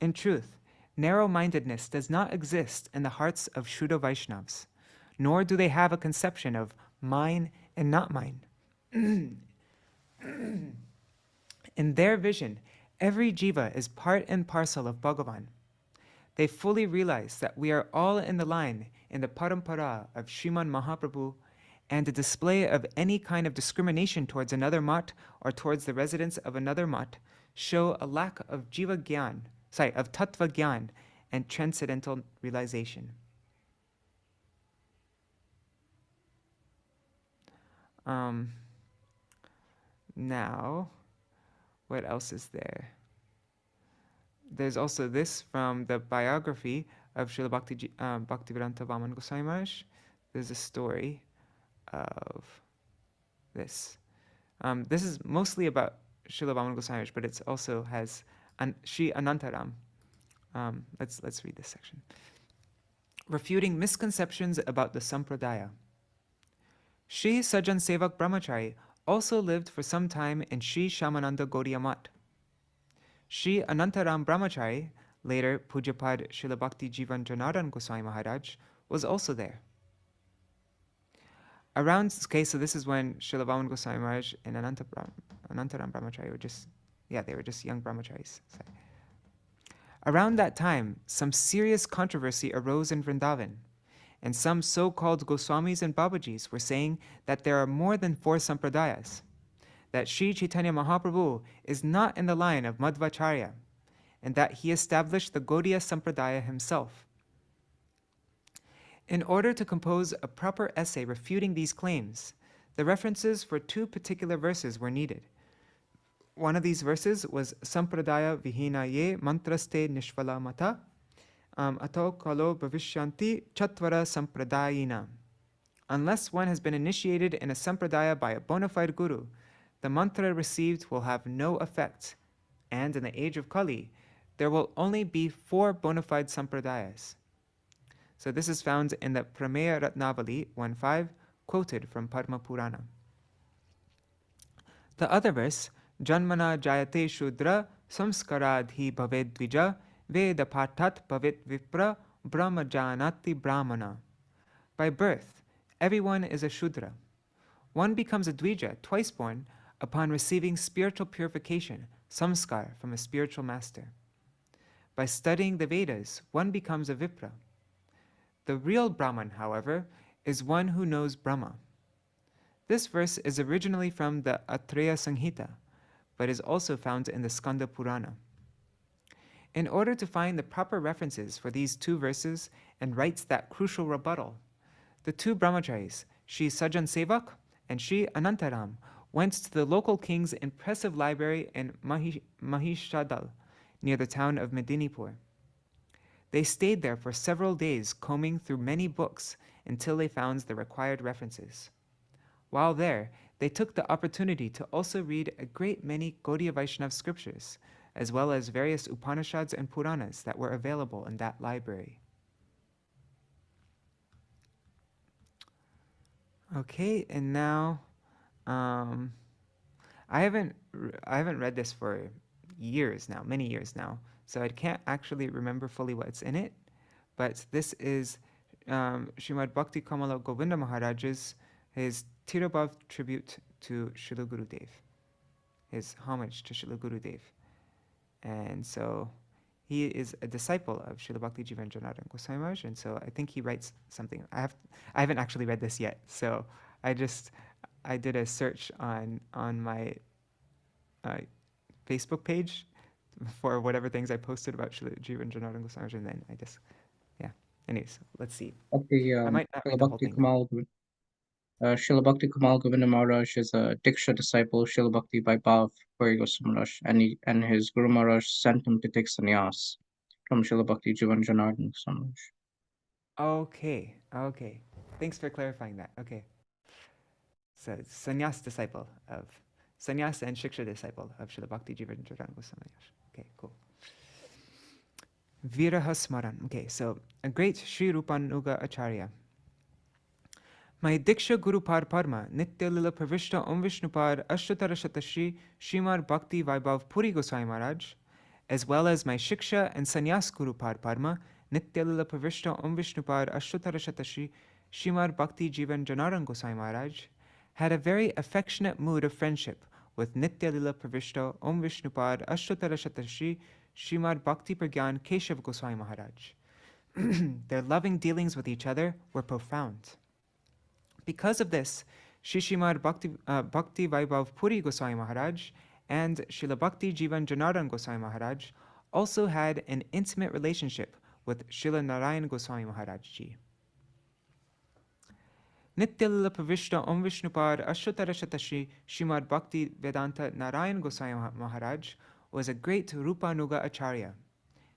In truth, narrow-mindedness does not exist in the hearts of Shuddha Vaishnavas, nor do they have a conception of mine and not mine. In their vision, every jiva is part and parcel of Bhagavan. They fully realize that we are all in the line in the parampara of Sriman Mahaprabhu, and the display of any kind of discrimination towards another mat or towards the residents of another mat show a lack of jiva gyan, of tattva gyan and transcendental realization. Now, what else is there? There's also this from the biography of Śrīla Bhaktivedanta Vāman Gosvāmī Mahārāja. There's a story of this. This is mostly about Śrīla Vāman Gosvāmī Mahārāja, but it also has Sri Anantaram. Let's read this section. Refuting misconceptions about the Sampradaya. Sri Sajan Sevak Brahmachari also lived for some time in Sri Shamananda Gaudiya Math. Sri Anantaram Brahmachari, later Pujapad Śrīla Bhakti Jīvana Janārdana Gosvāmī Mahārāja, was also there. So this is when Śrīla Vāman Gosvāmī Mahārāja and Anantaram Brahmachari were they were just young brahmacharis. Sorry. Around that time, some serious controversy arose in Vrindavan, and some so-called Goswamis and Babajis were saying that there are more than 4 sampradayas, that Sri Chaitanya Mahaprabhu is not in the line of Madhvacharya, and that he established the Gaudiya Sampradaya himself. In order to compose a proper essay refuting these claims, the references for 2 particular verses were needed. One of these verses was Sampradaya Vihina Ye Mantraste Nishvala Mata Ato Kalo Bhavishyanti Chatvara Sampradayina. Unless one has been initiated in a sampradaya by a bona fide guru, the mantra received will have no effect, and in the age of Kali, there will only be 4 bona fide sampradayas. So this is found in the Prameya Ratnavali 1.5, quoted from Padma Purana. The other verse, Janmana Jayate Shudra Samskaradhi Bhaved Dvija Veda Patat Bhavet Vipra Brahma Janati Brahmana. By birth, everyone is a Shudra. One becomes a Dvija, twice born, upon receiving spiritual purification, samskar, from a spiritual master. By studying the Vedas, one becomes a Vipra. The real Brahman, however, is one who knows Brahma. This verse is originally from the Atreya Sanghita, but is also found in the Skanda Purana. In order to find the proper references for these 2 verses and writes that crucial rebuttal, the 2 brahmacharis, Sri Sajan Sevak and Sri Anantaram, went to the local king's impressive library in Mahishadal, near the town of Medinipur. They stayed there for several days, combing through many books until they found the required references. While there, they took the opportunity to also read a great many Gaudiya Vaishnava scriptures, as well as various Upanishads and Puranas that were available in that library. Okay, and now, I haven't read this for years now, many years now, so I can't actually remember fully what's in it, but this is Srimad Bhakti Kamala Govinda Maharaja's, his Tirabhav tribute to Śrīla Gurudev, his homage to Śrīla Gurudev. And so he is a disciple of Śrīla Bhakti Jīvana Janārdana Gosvāmī Mahārāja, and so I think he writes something. I haven't actually read this yet, so I did a search on my Facebook page for whatever things I posted about Śrīla Jīvana Janārdana Gosvāmī, and then I just, yeah. Anyways, let's see. Okay, I might not Śrīla read the whole Bhakti thing. Though. Śrīla Bhakti Mahārāja Maharaj is a Diksha disciple, Śrīla Bhakti Vaibhav Puri Goswami Maharaj, and his Guru Maharaj sent him to take sannyas from Śrīla Bhakti Jīvana Janārdana Gosvāmī. Okay, okay. Thanks for clarifying that. Okay. So, sannyas disciple of, sannyas and shiksha disciple of Śrīla Bhakti Jīvana Janārdana Gosvāmī. Okay, cool. Viraha Smaran. Okay, so a great Sri Rupanuga Acharya. My Diksha Guru Par Parma, Nitya Lila Pravishta Om Vishnupad Ashtutara Shatashi Srimad Bhakti Vaibhav Puri Goswami Maharaj, as well as my Shiksha and Sannyas Guru Par Parma, Nitya Lila Pravishta Om Vishnupad Ashtutara Shatashi Srimad Bhakti Jīvana Janārdana Gosvāmī Mahārāja, had a very affectionate mood of friendship with Nitya Lila Pravishta Om Vishnupad Ashtutara Shatashi Srimad Bhakti Pragyan Keshav Goswami Maharaj. Their loving dealings with each other were profound. Because of this, Srimad Bhakti Vaibhav Puri Goswami Maharaj and Śrīla Bhakti Jīvana Janārdana Gosvāmī Mahārāja also had an intimate relationship with Śrīla Narayana Goswāmī Mahārāja ji. Nitya Lila Pravishta Om Vishnupad Ashtutara Shatashi Srimad Bhakti Vedanta Narayana Goswami Maharaj was a great Rupanuga Acharya.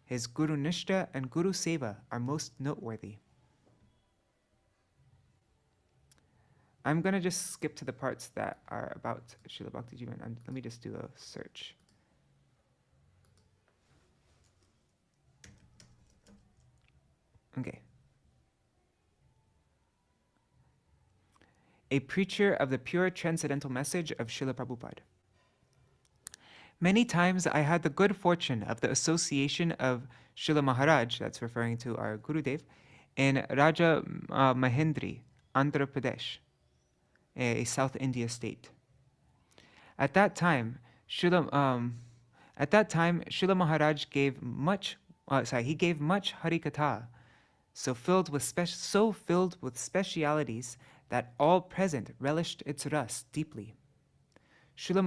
His Guru Nishta and Guru Seva are most noteworthy. I'm going to just skip to the parts that are about Śrīla Bhakti Jīvana. Let me just do a search. Okay. A preacher of the pure transcendental message of Śrīla Prabhupada. Many times I had the good fortune of the association of Śrīla Maharaj, that's referring to our Gurudev, in Raja Mahendri, Andhra Pradesh, a South India state. At that time, Śrīla Maharaj gave much Harikatha, so filled with specialities that all present relished its ras deeply. Śrīla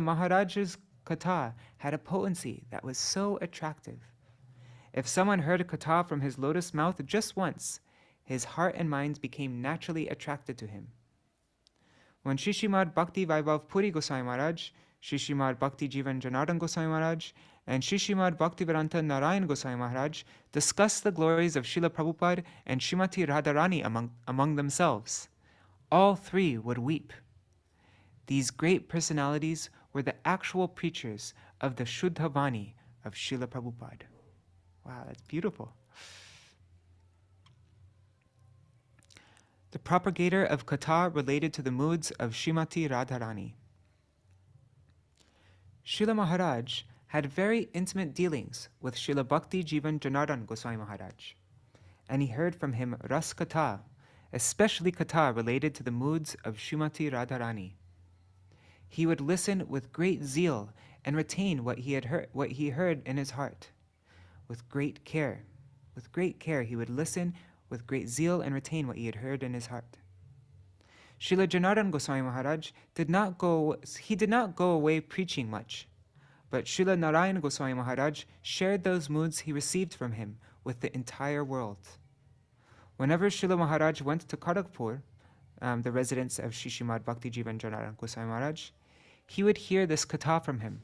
Maharaj's katha had a potency that was so attractive. If someone heard a katha from his lotus mouth just once, his heart and mind became naturally attracted to him. When Srimad Bhakti Vaibhav Puri Goswami Maharaj, Srimad Bhakti Jīvana Janārdana Gosvāmī Maharaj, and Srimad Bhakti Vedanta Narayana Goswami Maharaj discussed the glories of Śrīla Prabhupada and Srimati Radharani among themselves, all three would weep. These great personalities were the actual preachers of the Shuddha Vani of Śrīla Prabhupada. Wow, that's beautiful. The propagator of katha related to the moods of Srimati Radharani. Śrīla Maharaj had very intimate dealings with Śrīla Bhakti Jīvana Janārdana Gosvāmī Mahārāja, and he heard from him ras katha, especially katha related to the moods of Srimati Radharani. He would listen with great zeal and retain what he heard in his heart. With great care he would listen with great zeal and retain what he had heard in his heart. Śrīla Janārdana Gosvāmī Mahārāja did not go away preaching much, but Śrīla Narayana Gosvāmī Mahārāja shared those moods he received from him with the entire world. Whenever Śrīla Maharaj went to Kharagpur, the residence of Srimad Bhakti Jīvana Janārdana Gosvāmī Mahārāja, he would hear this katha from him.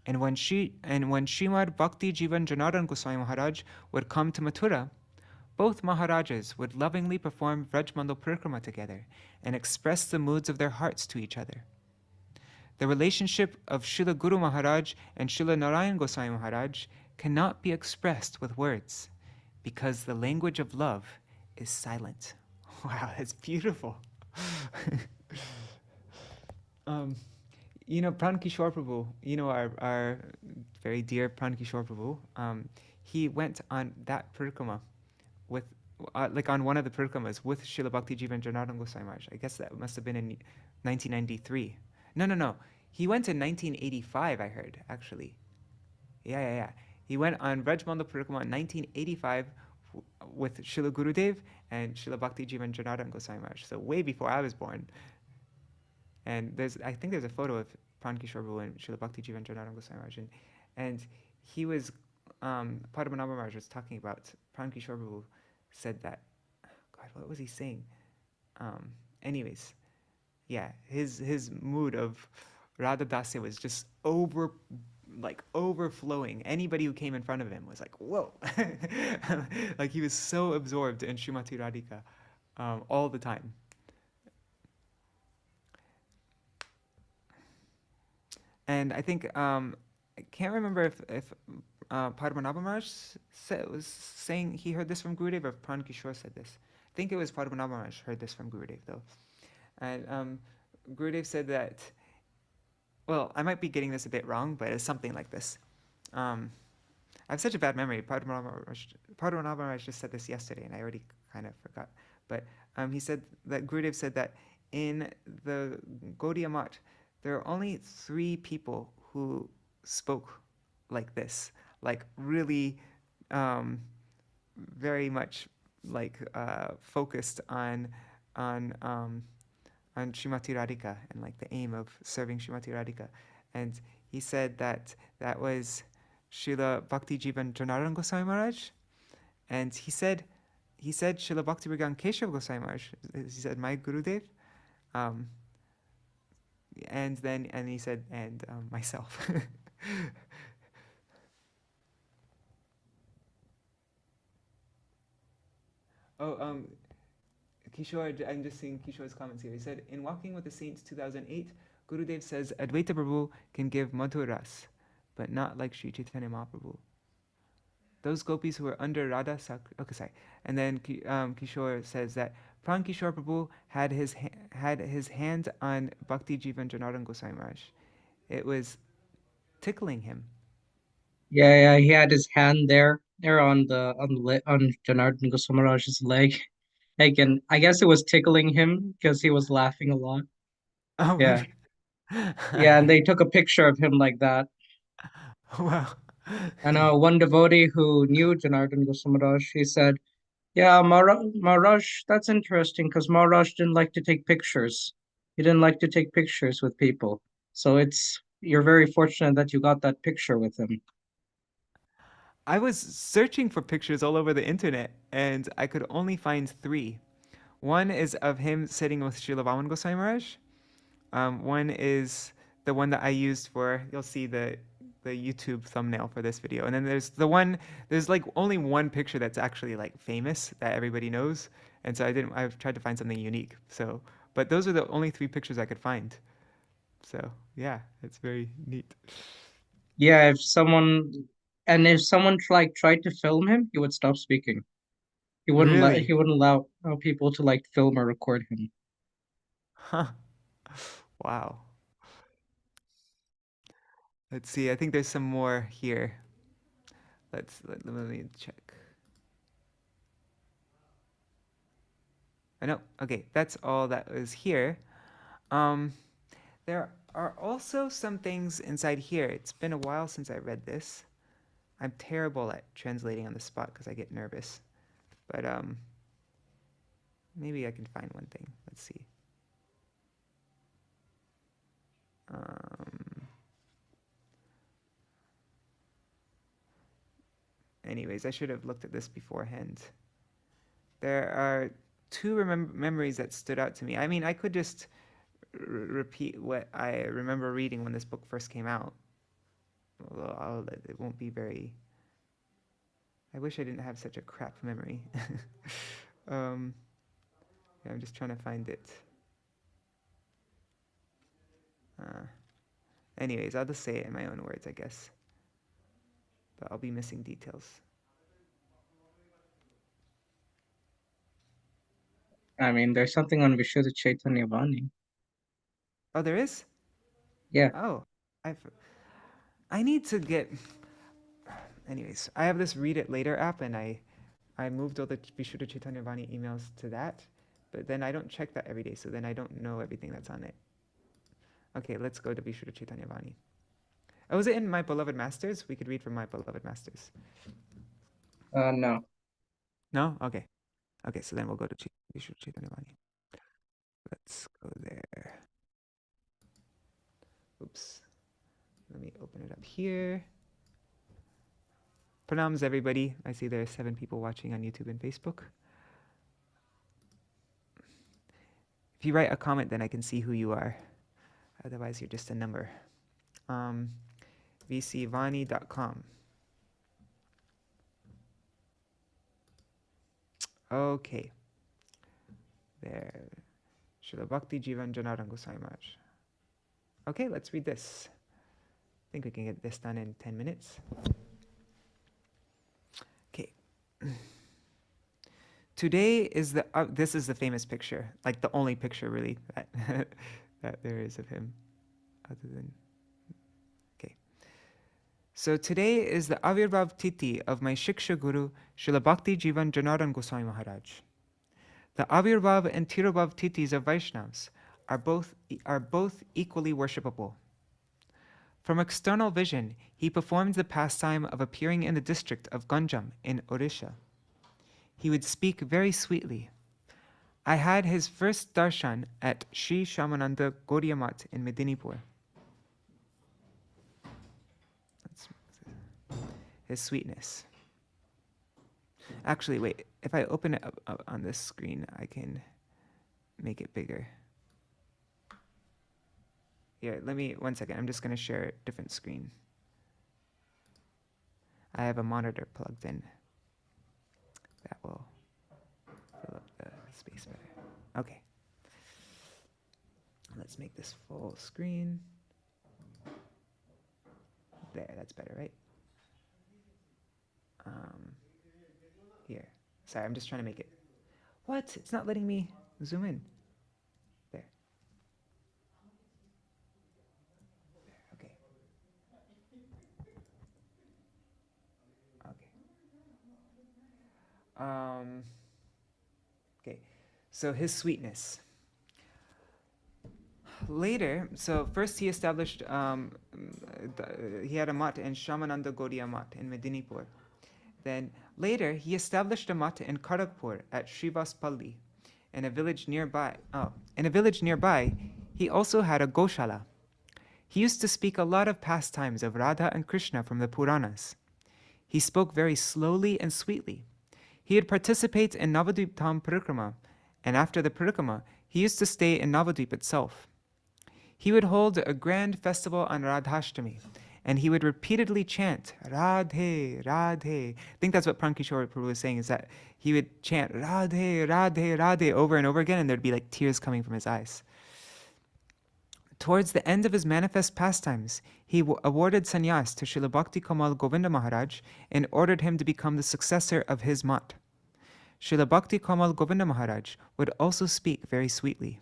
And when Srimad Bhakti Jīvana Janārdana Gosvāmī Mahārāja would come to Mathura, both Maharajas would lovingly perform Vrajmandal Parikrama together and express the moods of their hearts to each other. The relationship of Śrīla Guru Maharaj and Śrīla Narayana Gosvāmī Mahārāja cannot be expressed with words because the language of love is silent. Wow, that's beautiful. Pran Kishore Prabhu, our very dear Pran Kishore Prabhu, he went on that parikrama with, on one of the parikramas with Śrīla Bhakti Jīvana Janārdana Gosvāmī Mahārāja. I guess that must have been in 1993. No. He went in 1985, I heard, actually. Yeah. He went on Vrajmandal Parikrama in 1985 with Śrīla Gurudeva and Śrīla Bhakti Jīvana Janārdana Gosvāmī Mahārāja. So way before I was born. And I think there's a photo of Prankishore Prabhu and Śrīla Bhakti Jīvana Janārdana Gosvāmī Mahārāja, and he was Padmanabha Maharaj was talking about Prankishore Prabhu said that. God, what was he saying? Anyways, yeah, his mood of Radha Dasya was just overflowing. Anybody who came in front of him was like, whoa. Like he was so absorbed in Srimati Radhika all the time. And I think, I can't remember if Padmanabha Maharaj was saying he heard this from Gurudev or if Pran Kishore said this. I think it was Padmanabha Maharaj heard this from Gurudev though. And Gurudev said that, well, I might be getting this a bit wrong, but it's something like this. I have such a bad memory. Padmanabha Maharaj just said this yesterday, and I already kind of forgot. But he said that Gurudev said that in the Gaudiya Math, there are only 3 people who spoke like this, like really very much like focused on Srimati Radhika and like the aim of serving Srimati Radhika. And he said that that was Śrīla Bhakti Jīvana Janārdana Gosvāmī Mahārāja, and he said Śrīla Bhakti Jīvana Keshav Gosvāmī Mahārāja. He said my Gurudev, and he said and myself. Kishore, I'm just seeing Kishore's comments here. He said, in Walking with the Saints 2008, Gurudev says Advaita Prabhu can give Madhur Ras, but not like Sri Chaitanya Mahaprabhu. Those gopis who were under Radha okay, sorry. And then Kishore says that Pran Kishore Prabhu had his hand on Bhakti Jīvana Janārdana Gosvāmī Mahārāja. It was tickling him. Yeah, he had his hand there on Janārdana Gosvāmī Mahārāja's leg. And I guess it was tickling him because he was laughing a lot. Oh, Yeah. Really? Yeah, and they took a picture of him like that. Wow. And one devotee who knew Janārdana Gosvāmī Mahārāja, he said, yeah, Maharaj, that's interesting because Maharaj didn't like to take pictures. He didn't like to take pictures with people. So you're very fortunate that you got that picture with him. I was searching for pictures all over the internet, and I could only find 3. One is of him sitting with Śrīla Vāman Gosvāmī Mahārāja. One is the one that I used for, you'll see the YouTube thumbnail for this video. And then there's like only one picture that's actually like famous that everybody knows. And so I've tried to find something unique. So, but those are the only 3 pictures I could find. So yeah, it's very neat. Yeah, if someone like tried to film him, he would stop speaking. He wouldn't Really? he wouldn't allow people to like film or record him. Huh. Wow. Let's see. I think there's some more here. Let me check. I know. Okay, that's all that was here. There are also some things inside here. It's been a while since I read this. I'm terrible at translating on the spot because I get nervous. But maybe I can find one thing. Let's see. Anyways, I should have looked at this beforehand. There are 2 memories that stood out to me. I mean, I could just repeat what I remember reading when this book first came out. Well, it won't be very... I wish I didn't have such a crap memory. Yeah, I'm just trying to find it. Anyways, I'll just say it in my own words, I guess. But I'll be missing details. I mean, there's something on Vishuddha Chaitanya Vani. Oh, there is? Yeah. Oh, I need to get... Anyways, I have this Read It Later app, and I moved all the Vishuddha Chaitanya Vani emails to that, but then I don't check that every day, so then I don't know everything that's on it. Okay, let's go to Vishuddha Chaitanya Vani. Oh, is it in My Beloved Masters? We could read from My Beloved Masters. No. No? Okay. Okay, so then we'll go to Vishuddha Chaitanya Vani. Let's go there. oops. Let me open it up here. Pranams, everybody. I see there are 7 people watching on YouTube and Facebook. If you write a comment, then I can see who you are. Otherwise, you're just a number. vcvani.com. Okay. There. Śrīla Bhakti Jīvana Janārdana Gosvāmī Mahārāja. Okay, let's read this. I think we can get this done in 10 minutes. Okay. Today is the, this is the famous picture, like the only picture really that, that there is of him, other than, okay. So today is the Avirbhav Titi of my Shiksha Guru, Śrīla Bhakti Jīvana Janārdana Gosvāmī Mahārāja. The Avirbhav and Tirobhav Titis of Vaishnavas are both equally worshipable. From external vision, he performed the pastime of appearing in the district of Ganjam in Odisha. He would speak very sweetly. I had his first darshan at Sri Shamananda Gaudiya Math in Medinipur. That's his sweetness. Actually, wait, if I open it up on this screen, I can make it bigger. Yeah, let me, 1 second, I'm just going to share a different screen. I have a monitor plugged in. That will fill up the space better. Okay. Let's make this full screen. There, that's better, right? Here. Sorry, I'm just trying to make it. What? It's not letting me zoom in. There. Okay. Okay. Okay. So his sweetness. Later, so first he established, he had a math in Shamananda Gaudiya Math in Medinipur. Then later, he established a math in Kharagpur at Srivaspalli, in a village nearby. In a village nearby, he also had a Goshala. He used to speak a lot of pastimes of Radha and Krishna from the Puranas. He spoke very slowly and sweetly. He would participate in Navadvip Dham Parikrama, and after the Parikrama, he used to stay in Navadvip itself. He would hold a grand festival on Radhashtami, and he would repeatedly chant, Radhe, Radhe. I think that's what Prankishore Prabhu was saying, is that he would chant, Radhe, Radhe, Radhe, over and over again, and there'd be like tears coming from his eyes. Towards the end of his manifest pastimes, he awarded sannyas to Śrīla Bhakti Kamal Govinda Maharaj and ordered him to become the successor of his math. Śrīla Bhakti Kamal Govinda Maharaj would also speak very sweetly.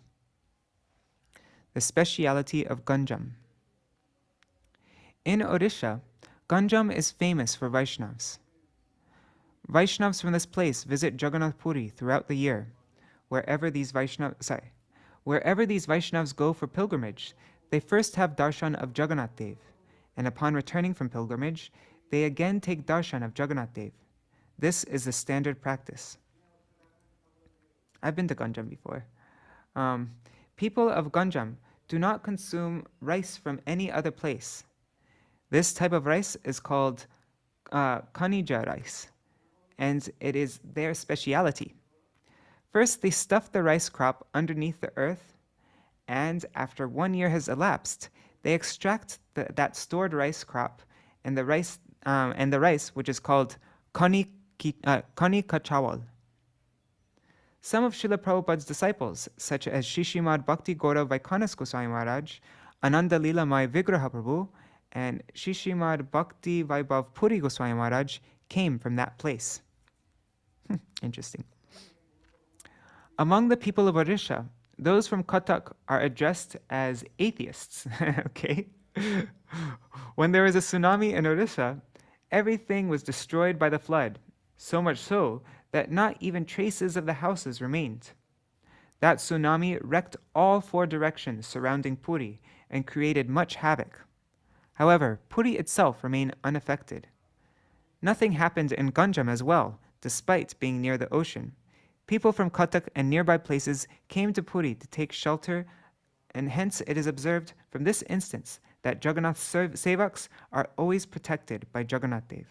The speciality of Ganjam. In Odisha, Ganjam is famous for Vaishnavas. Vaishnavas from this place visit Jagannath Puri throughout the year. Wherever these Vaishnavas go for pilgrimage, they first have darshan of Jagannath Dev, and upon returning from pilgrimage, they again take darshan of Jagannath Dev. This is the standard practice. I've been to Ganjam before. People of Ganjam do not consume rice from any other place. This type of rice is called Kanija rice, and it is their speciality. First, they stuff the rice crop underneath the earth, and after 1 year has elapsed, they extract that stored rice crop and the rice, which is called Kani Kachawal. Some of Srila Prabhupada's disciples, such as Shishimad Bhakti Gaura Vaikanas Goswami Maharaj, Ananda Lila Mai Vigraha Prabhu, and Shishimad Bhakti Vaibhav Puri Goswami Maharaj came from that place. Interesting. Among the people of Odisha, those from Cuttack are addressed as atheists. Okay? When there was a tsunami in Odisha, everything was destroyed by the flood, so much so that not even traces of the houses remained. That tsunami wrecked all 4 directions surrounding Puri and created much havoc. However, Puri itself remained unaffected. Nothing happened in Ganjam as well, despite being near the ocean. People from Cuttack and nearby places came to Puri to take shelter, and hence it is observed from this instance that Jagannath Sevaks are always protected by Jagannath Dev.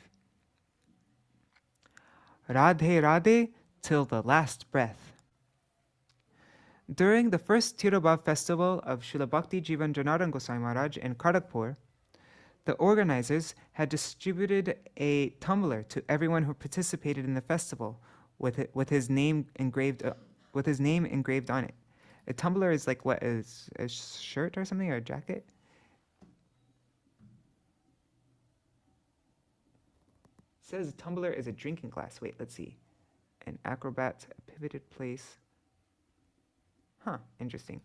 Radhe Radhe till the last breath. During the first Tirobhav festival of Śrīla Bhakti Jīvana Janārdana Gosvāmī Mahārāja in Kharagpur, the organizers had distributed a tumbler to everyone who participated in the festival with his name engraved on it. A tumbler is like what is a shirt or something, or a jacket? It says a tumbler is a drinking glass. Wait, let's see. An acrobat, a pivoted place. Huh, interesting.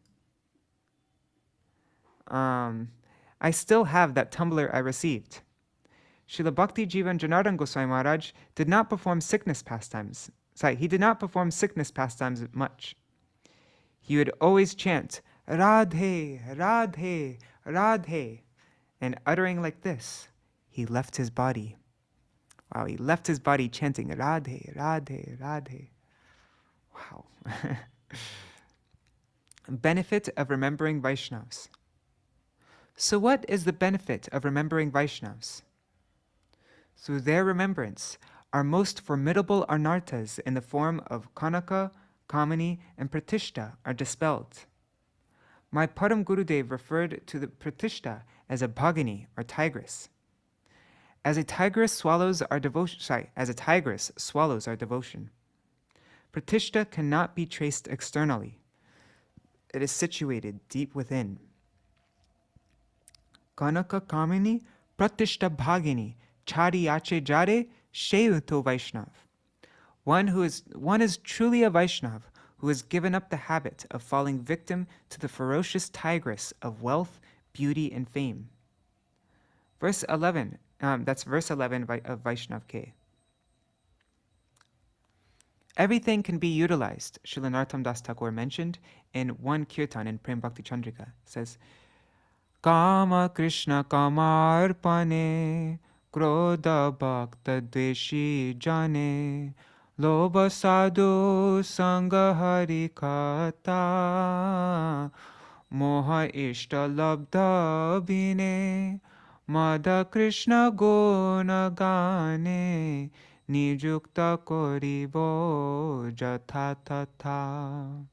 I still have that tumbler I received. Śrīla Bhakti Jīvana Janārdana Gosvāmī Mahārāja did not perform sickness pastimes. He did not perform sickness pastimes much. He would always chant, Radhe, Radhe, Radhe. And uttering like this, he left his body. Wow, he left his body chanting, Radhe, Radhe, Radhe. Wow. Benefit of remembering Vaishnavas. So what is the benefit of remembering Vaishnavas? Through their remembrance, our most formidable anarthas in the form of Kanaka, Kamini, and Pratishta are dispelled. My Param Gurudev referred to the Pratishta as a bhagini, or tigress. As a tigress swallows our devotion, Pratishta cannot be traced externally. It is situated deep within. Kanaka Kamini Pratishta Bhagini Chariyache Jare Sheuto Vaishnav. One is truly a Vaishnav who has given up the habit of falling victim to the ferocious tigress of wealth, beauty, and fame. Verse 11, that's verse 11 of Vaishnav K. Everything can be utilized, Srila Narottam Das Thakur mentioned in one kirtan in Prem Bhakti Chandrika. It says, Kama Krishna Kamarpane Krodha Bhakta Dveshi Jane Lobha Sadhu Sangha Hari Kata Moha Ishta Labdha Bine Madha Krishna Guna Gane Nijukta Koribo Jathatata.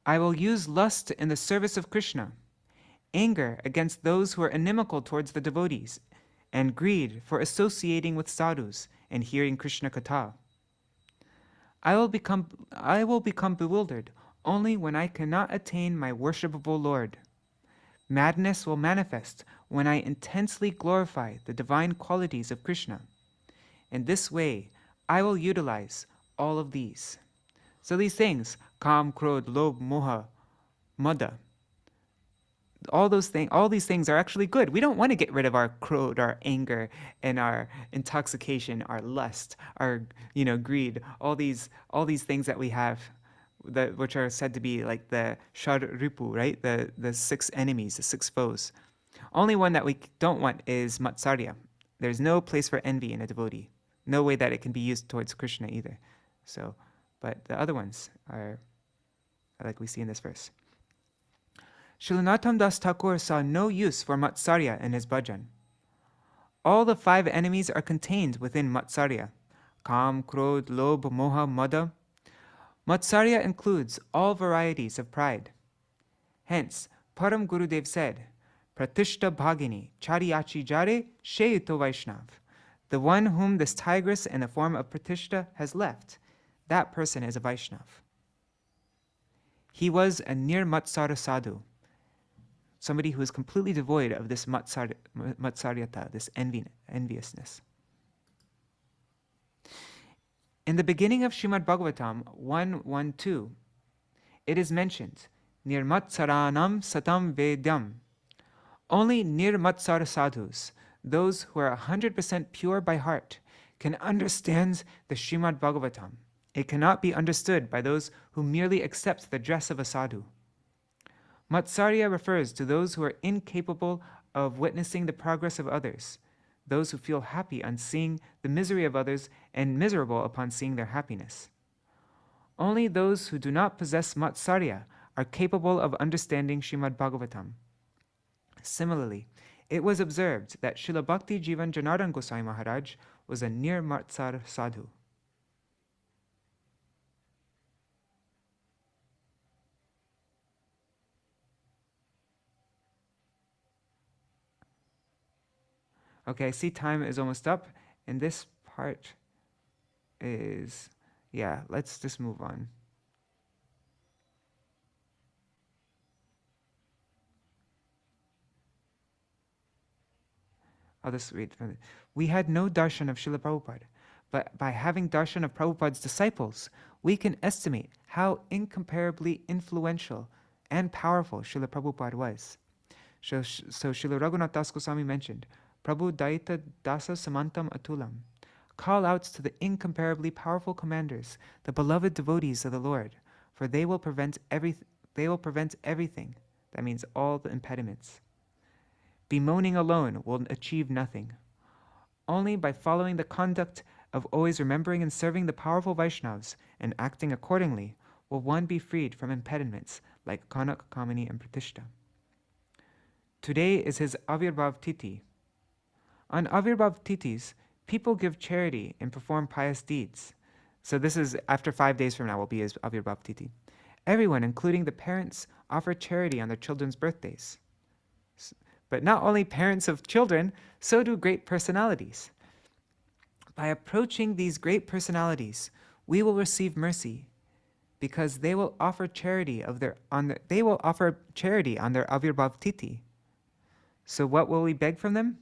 I will use lust in the service of Krishna, anger against those who are inimical towards the devotees, and greed for associating with sadhus and hearing Krishna Katha. I will become bewildered only when I cannot attain my worshipable Lord. Madness will manifest when I intensely glorify the divine qualities of Krishna. In this way, I will utilize all of these. So these things, Kam, Krodh, Lobh, Moha, Mada, all these things are actually good. We don't want to get rid of our krodh, our anger, and our intoxication, our lust, our greed, all these things that we have, which are said to be like the Shar Ripu, right? The six enemies, the six foes. Only one that we don't want is Matsarya. There's no place for envy in a devotee. No way that it can be used towards Krishna either. So, but the other ones are like we see in this verse. Srila Narottam Das Thakur saw no use for Matsarya in his bhajan. All the 5 enemies are contained within Matsarya: Kam, Krodh, Lobh, Moha, Mada. Matsarya includes all varieties of pride. Hence, Param Gurudev said, Pratishta Bhagini Chariyachi Jare Sheuto Vaishnav. The one whom this tigress in the form of Pratishta has left, that person is a Vaishnav. He was a nirmatsara sadhu, somebody who is completely devoid of this matsaryata, this enviousness. In the beginning of Srimad Bhagavatam 1.1.2, it is mentioned, Nirmatsaranam satam vedyam. Only nirmatsara sadhus, those who are 100% pure by heart, can understand the Srimad Bhagavatam. It cannot be understood by those who merely accept the dress of a sadhu. Matsarya refers to those who are incapable of witnessing the progress of others, those who feel happy on seeing the misery of others and miserable upon seeing their happiness. Only those who do not possess Matsarya are capable of understanding Srimad Bhagavatam. Similarly, it was observed that Śrīla Bhakti Jīvana Janārdana Gosvāmī Mahārāja was a nirmatsar sadhu. Okay, I see time is almost up, and this part is, yeah, let's just move on. I'll just read from it. We had no darshan of Srila Prabhupada, but by having darshan of Prabhupada's disciples, we can estimate how incomparably influential and powerful Srila Prabhupada was. So Srila Raghunath Das Goswami mentioned, Prabhu Daita Dasa Samantam Atulam. Call outs to the incomparably powerful commanders, the beloved devotees of the Lord, for they will prevent everything. That means all the impediments. Bemoaning alone will achieve nothing. Only by following the conduct of always remembering and serving the powerful Vaishnavas and acting accordingly will one be freed from impediments like Kanak, Kamini, and Pratishta. Today is his Avirbhav Titi. On Avirbhav Titis, people give charity and perform pious deeds. So this is after 5 days from now will be his Avirbhav Titi. Everyone, including the parents, offer charity on their children's birthdays. But not only parents of children, so do great personalities. By approaching these great personalities, we will receive mercy, because they will offer charity on their Avirbhav Titi. So what will we beg from them?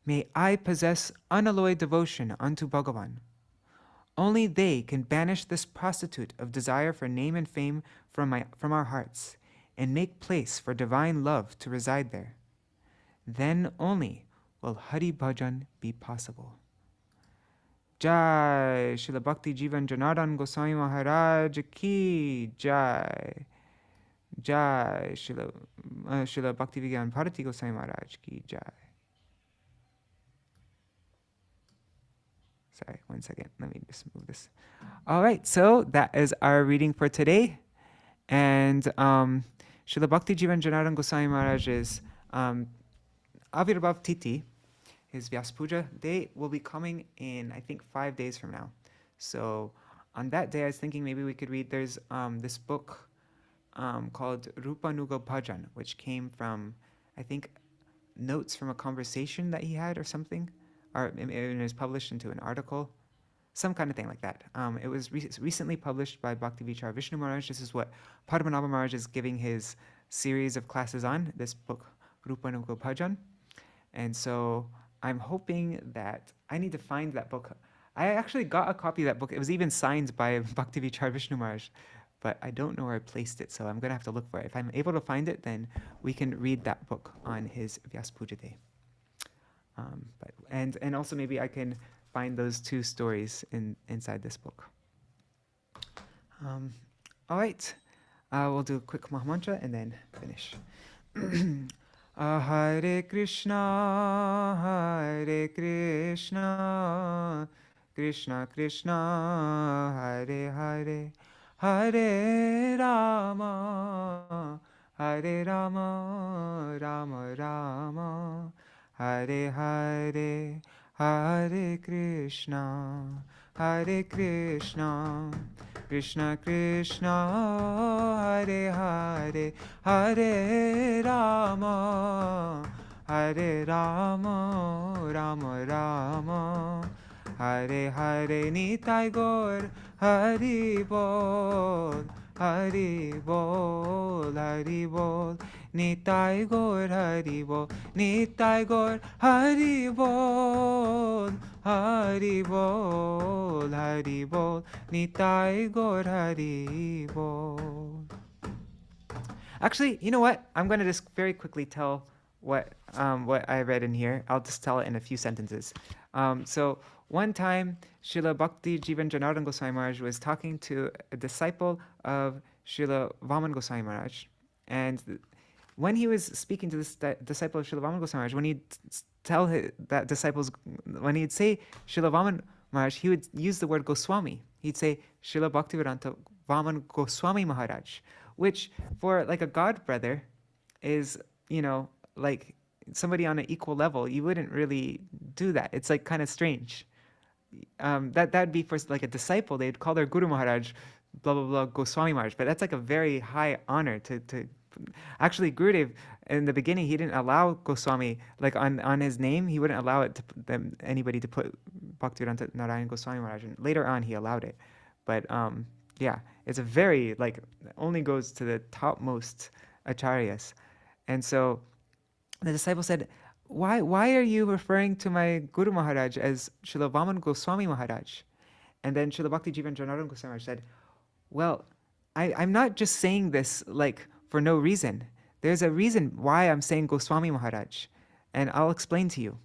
May I possess unalloyed devotion unto Bhagavan. Only they can banish this prostitute of desire for name and fame from our hearts, and make place for divine love to reside there. Then only will Hari Bhajan be possible. Jai Śrīla Bhakti Jīvana Janārdana Gosvāmī Mahārāja ki Jai. Jai Śrīla Bhakti Jīvana Bharati Gosvāmī Mahārāja ki Jai. Sorry, 1 second. Let me just move this. All right, so that is our reading for today. And Śrīla Bhakti Jīvana Janārdana Gosvāmī Mahārāja's Avirbhav Titi, his Vyas Puja, they will be coming in, I think, 5 days from now. So on that day, I was thinking maybe we could read, there's this book called Rupanuga Bhajan, which came from, I think, notes from a conversation that he had or something, or it was published into an article, some kind of thing like that. It was recently published by Bhakti Vichar Vishnu Maharaj. This is what Padmanabha Maharaj is giving his series of classes on, this book, Rupanuga Bhajan. And so I'm hoping that I need to find that book. I actually got a copy of that book. It was even signed by Bhakti Vichar Vishnu Maharaj, but I don't know where I placed it, so I'm going to have to look for it. If I'm able to find it, then we can read that book on his Vyas Puja day. And also maybe I can find those 2 stories inside this book. All right, we'll do a quick Mahamantra and then finish. Hare Krishna, Hare Krishna, Krishna Krishna, Hare Hare, Hare Rama, Hare Rama, Rama Rama, Hare Hare, Hare Krishna, Hare Krishna, Krishna Krishna, Hare Hare, Hare Rama, Hare Rama, Rama Rama, Hare Hare. Nitai Gaur Hari Bol, Hari Bol, Hari Bol. Nitai Gaur Hari Bol, Nitai Gaur Hari Bol, Hari Bol, Hari Bol, Nitai Gaur Hari Bol. Actually, you know what? I'm going to just very quickly tell what I read in here. I'll just tell it in a few sentences. So one time, Śrīla Bhakti Jīvana Janārdana Gosvāmī Mahārāja was talking to a disciple of Śrīla Vaman Gosvāmī Mahārāja, and when he was speaking to this disciple of Śrīla Vaman Gosvāmī Mahārāja, when he'd tell that disciples, when he'd say Śrīla Vaman Mahārāja, he would use the word Goswami. He'd say Śrīla Bhaktivedanta Vaman Gosvāmī Mahārāja, which for like a god brother is, like somebody on an equal level, you wouldn't really do that. It's like kind of strange. That'd be for like a disciple. They'd call their Guru Maharaj, blah blah blah, Goswami Maharaj. But that's like a very high honor to. Actually, Gurudev in the beginning he didn't allow Goswami, like on his name he wouldn't allow it to anybody to put Bhakti Janārdana Gosvāmī Mahārāja. And later on he allowed it, but yeah, it's a very like only goes to the topmost acharyas, and so the disciple said, why are you referring to my Guru Maharaj as Śrīla Vaman Goswami Maharaj? And then Śrīla Bhakti Jīvana Janārdana Gosvāmī said, well, I'm not just saying this like for no reason. There's a reason why I'm saying Goswami Maharaj, and I'll explain to you.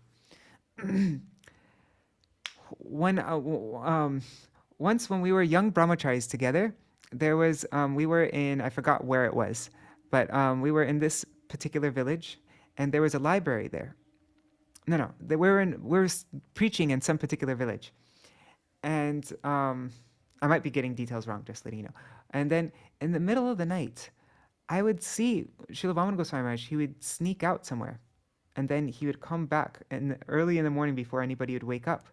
Once when we were young brahmacharis together, there was we were in, I forgot where it was, but we were in this particular village, and there was a library there. No, we were preaching in some particular village, and I might be getting details wrong, just letting you know. And then in the middle of the night, I would see Śrīla Vaman Goswami Maharaj. He would sneak out somewhere, and then he would come back early in the morning before anybody would wake up.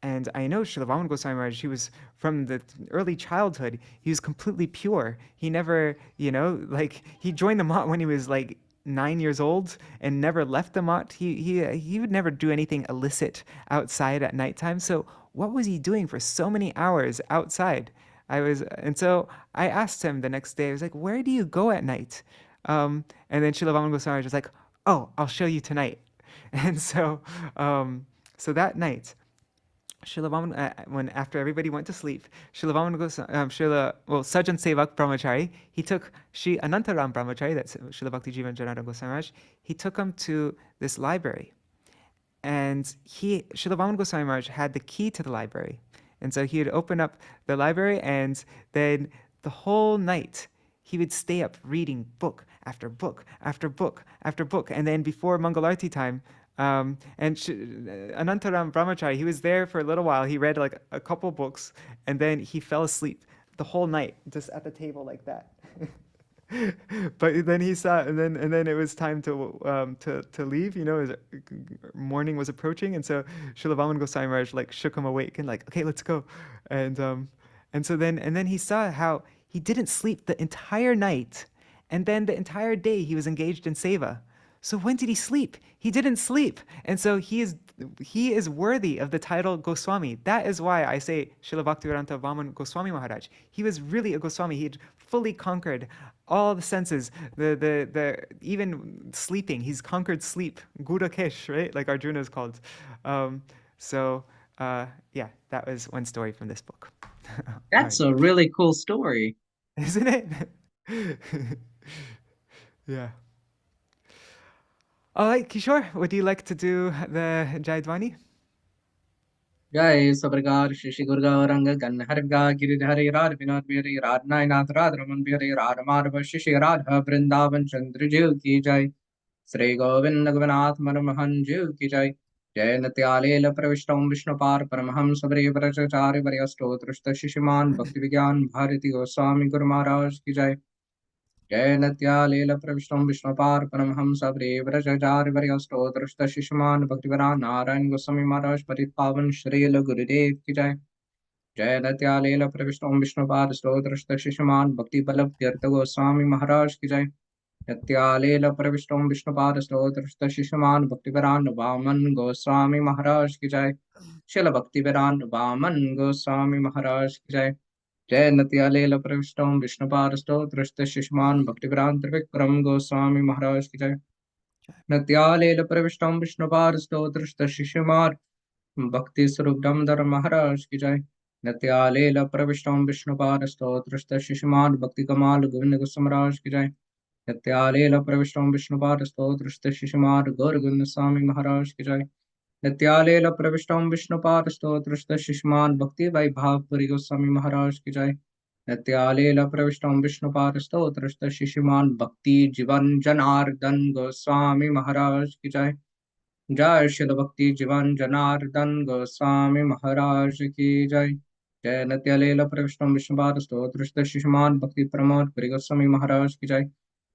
And I know Śrīla Vaman Goswami Maharaj, he was from the early childhood, he was completely pure. He never, like he joined the mat when he was like 9 years old and never left the mat. He would never do anything illicit outside at nighttime. So what was he doing for so many hours outside? And so I asked him the next day, I was like, where do you go at night? And then Śrīla Vaman Goswami was like, oh, I'll show you tonight. And so, so that night, Śrīla Vaman, when after everybody went to sleep, Śrīla Vaman Sajan Sevak Brahmachari, he took Shri Anantaram Brahmachari, that's Śrīla Bhakti Jīvana Janārdana Gosvāmī Mahārāja, he took him to this library. And Śrīla Vaman Goswami Mahārāja had the key to the library. And so he would open up the library, and then the whole night he would stay up reading book after book after book after book. And then before Mangalarti time, and Anantaram Brahmachari, he was there for a little while. He read like a couple books, and then he fell asleep the whole night just at the table like that. But then he saw, and then it was time to leave. Morning was approaching, and so Śrīla Vaman Goswami Maharaj like shook him awake and like, okay, let's go. And then he saw how he didn't sleep the entire night, and then the entire day he was engaged in seva. So when did he sleep? He didn't sleep, and so he is worthy of the title Goswami. That is why I say Śrīla Bhaktivedanta Vaman Goswami Maharaj. He was really a Goswami. He had fully conquered all the senses. The even sleeping, he's conquered sleep. Gurakesh, right? Like Arjuna is called. Yeah, that was one story from this book. That's a really cool story, isn't it? Yeah. All right, Kishore, would you like to do the Jayadvani? Jai Sabragar Shishi Gurga Ranga Gan Harga Giridhari Rad Vinod Biri Rad Nainath Rad Raman Biri Rad Madhava Shishi Radha Vrindavan Chandra Ki Jai Sri Govinda Govinath Manamahan Ki Jai Jai Natyalela Pravishtam Vishnupar Paramaham Sabri Vrajachari Varyastotrishta Shishiman Bhakti Vigyan Bharati Goswami Guru Maharaj Ki Jai Jai Natyalela Pravishtam Vishnupar Paramaham Sabri Vrajachari Varyastotrishta Shishiman Bhakti Vigyan Narayan Goswami Maharaj Paritpavan Śrīla Gurudeva Ki Jai Jai Natyalela Pravishtam Vishnupar Stotrishta Shishiman Bhakti Balabhyartha Goswami Maharaj Ki Jai Natyalela Pravishtam Vishnupar Stotrishta Shishiman Bhakti Varan Vaman Goswami Maharaj Ki Jai Śrīla Bhakti Varan Vaman Goswami Maharaj Ki Jai Jai Natyalela Pravishtam Vishnupar Stotrishta Shishiman Bhakti Varan Trivikram Goswami Maharaj Ki Jai Natyalela Pravishtam Vishnupar Stotrishta Shishiman Bhakti Swarup Damodar Maharaj Ki Jai Natyalela Pravishtam Vishnupar Stotrishta Shishiman Bhakti Kamal Govinda Goswami Maharaj Ki Jai Natyalela Pravishtam Vishnupar Stotrishta Shishiman Gaur Govinda Swami Maharaj Ki Jai Natyalela Pravishtam Vishnupar Stotrishta Shishiman Bhakti Vaibhav Puri Goswami Maharaj Ki Jai Natyalela Pravishtam Vishnupar Stotrishta Shishiman Bhakti Jīvana Janārdana Gosvāmī Mahārāja Ki Jai Jai Śrīla Bhakti Jīvana Janārdana Gosvāmī Mahārāja Ki Jai Jai Natyalela Pravishtam Vishnupar Stotrishta Shishiman Bhakti Pramod Puri Goswami Maharaj Ki Jai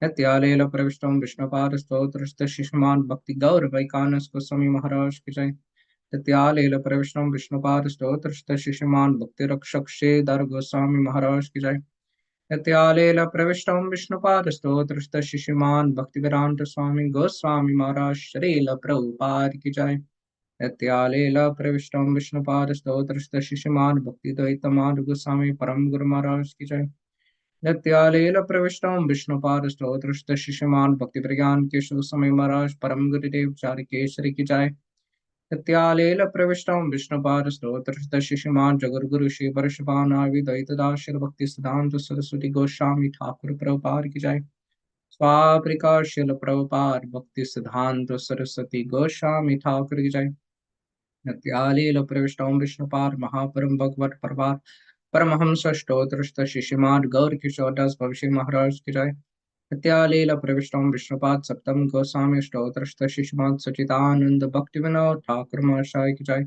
नित्यालेल प्रविष्टं Vishnupad स्तोत्रस्त शिष्यमान भक्ति गौर वैकानस गोस्वामी महाराज की जय। नित्यालेल प्रविष्टं विष्णुपाद स्तोत्रस्त शिष्यमान भक्ति रक्षक श्रीधर गोस्वामी महाराज की जय। नित्यालेल प्रविष्टं विष्णुपाद स्तोत्रस्त शिष्यमान भक्तिवेदांत स्वामी गोस्वामी महाराज श्रील प्रभुपाद की जय। नित्यालेल प्रविष्टं विष्णुपाद स्तोत्रस्त शिष्यमान भक्ति द्वैतमाद गोस्वामी परम गुरु महाराज की जय। नित्यालेल प्रविष्टं विष्णुपाद स्तोत्रस्त शिष्यमान भक्ति प्रज्ञान केशव स्वामी महाराज परम गुरुदेव चारि केसरी की जय। नित्यालेल प्रविष्टं विष्णुपाद स्तोत्रस्त शिष्यमान जगद्गुरु श्री वर्षभानावि द्वैतदास शिल भक्ति सिद्धांत सरस्वती गोस्वामी ठाकुर प्रभुपाद की जय। स्वापरिका शिल प्रभुपाद भक्ति सिद्धांत सरस्वती गोस्वामी ठाकुर की जय। नित्यालेल प्रविष्टं विष्णुपाद महापरम भगवत प्रभात परमहंस स्तोत्रस्त शिष्यमान गौर किशोर दास भविष्य महाराज की जय। नित्यालेल प्रविष्टं विष्णुपाद सप्तम गोस्वामी स्तोत्रस्त शिष्यमान सचिदानंद भक्ति विनोद ठाकुर महाशय की जय।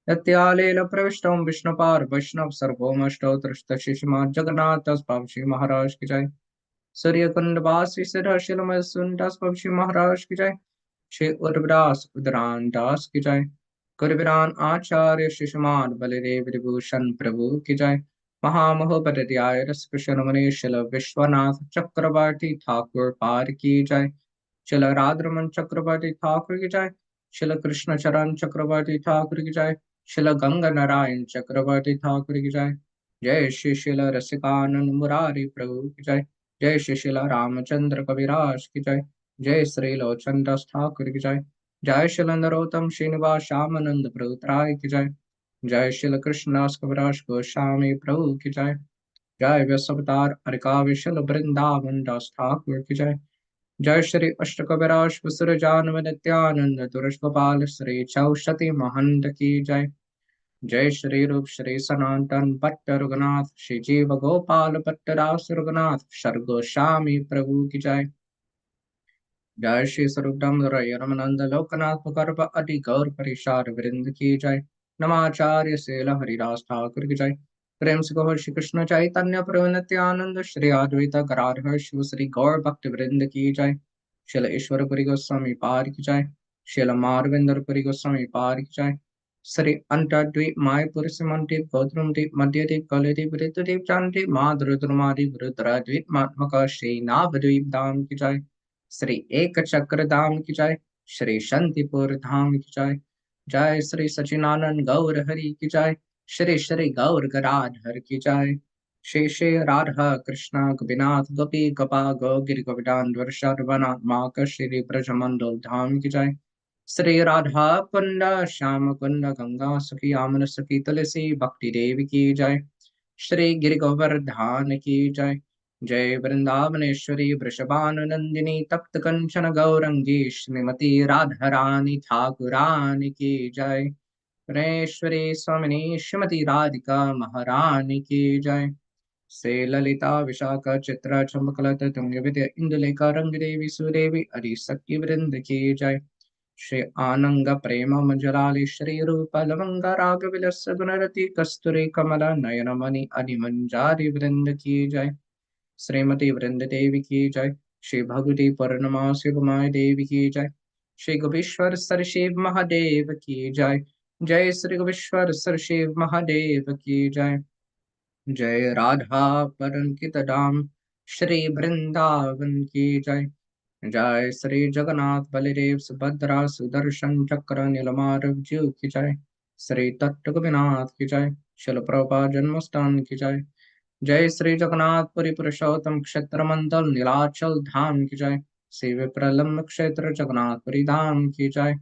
नित्यालेल प्रविष्टं विष्णुपाद वैष्णव सर्वोम स्तोत्रस्त शिष्यमान जगन्नाथ दास भविष्य महाराज की जय। सूर्य कुंड वासी सिद्ध शिलमय सुंदास भविष्य महाराज की जय। श्री उर्वदास उदरान दास की जय। गुरुविरान आचार्य शिशुमान बलदेव विभूषण प्रभु की जय। महामहोपध्याय रस कृष्ण मुनि शिल विश्वनाथ चक्रवर्ती ठाकुर पार की जय। शिल राधरमन चक्रवर्ती ठाकुर की जय। शिल कृष्ण चरण चक्रवर्ती ठाकुर की जय। शिल गंगा नारायण चक्रवर्ती ठाकुर की जय। जय श्री शिल रसिकानंद मुरारी प्रभु की जय। जय श्री शिल रामचंद्र कविराज की जय। जय श्री लोचन दास ठाकुर की जय। जय शिल नरोत्तम श्रीनिवास श्यामानंद प्रभु त्राय की जय। जय शिल कृष्णदास कविराज गोस्वामी प्रभु की जय। जय व्यसवतार अरिकाविशल वृंदावन दास ठाकुर की जय। जय श्री अष्टकविराज सुर जानव नित्यानंद तुरस गोपाल श्री चौषति महंत की जय। जय श्री रूप श्री सनातन भट्ट रघुनाथ श्री जीव गोपाल भट्ट दास रघुनाथ शर गोस्वामी प्रभु की जय। जय श्री स्वरूप दामोदर रमनंद लोकनाथ मुकर्प अति गौर परिषाद वृंद की जय। नमाचार्य सेल हरिदास ठाकुर की जय। प्रेम से कहो श्री कृष्ण चैतन्य प्रभु नित्यानंद श्री अद्वैत गदाधर शिव श्री गौर भक्त वृंद की जय। शिल ईश्वरपुरी गोस्वामी पार की जय। शिल मारविंदरपुरी गोस्वामी पार की जय। श्री अंतद्वीप मायपुर सिमंदीप गौतमदीप मध्यदीप कलदीप ऋतुदीप चांदीप माधुरुद्रमादीप रुद्रद्वीप मात्मक श्री नाभद्वीप धाम की जय। श्री एक चक्र धाम की जय। श्री शांतिपुर धाम की जय। जय श्री सचिनानंद गौर हरि की जय। श्री श्री गौर गदाधर की जय। श्री श्री राधा कृष्ण गोपीनाथ गोपी गोपा गो गिर गोविंद वर्षावनाथ माक श्री ब्रजमंडल धाम की जय। श्री राधा कुंड श्याम कुंड गंगा सखी आमन सखी तुलसी भक्ति देवी की जय। श्री गिरि गोवर्धन की जय। जय वृंदावनेश्वरी वृषभानुनंदिनी तप्त कंचन गौरंगी श्रीमती राधा रानी ठाकुरानी की जय। प्रणेश्वरी स्वामिनी श्रीमती राधिका महारानी की जय। से ललिता विशाखा चित्रा चमकलत तुंग विद्या इंदुलेखा रंग देवी सुदेवी अरिशक्ति वृंद की जय। श्री आनंग प्रेम मंजलाली श्री रूप लवंग राग विलस गुणरति कस्तूरी कमल नयन मणि अनिमंजारी वृंद की जय। श्रीमती वृंद देवी की जय। श्री भगवती पूर्णमासी उमाय देवी की जय। श्री गोपीश्वर सर शिव महादेव की जय। जय श्री गोपीश्वर सर शिव महादेव की जय। जय राधा परंकित धाम श्री वृंदावन की जय। जय श्री जगन्नाथ बलदेव सुभद्रा सुदर्शन चक्र नीलमाधव जीव की जय। श्री तत्व गोपीनाथ की जय। शिल प्रभुपाद जन्मस्थान की जय। जय श्री जगन्नाथ पुरी पुरुषोत्तम क्षेत्र मंडल नीलाचल धाम की जय। श्री विप्रलम्ब क्षेत्र जगन्नाथपुरी धाम की जय।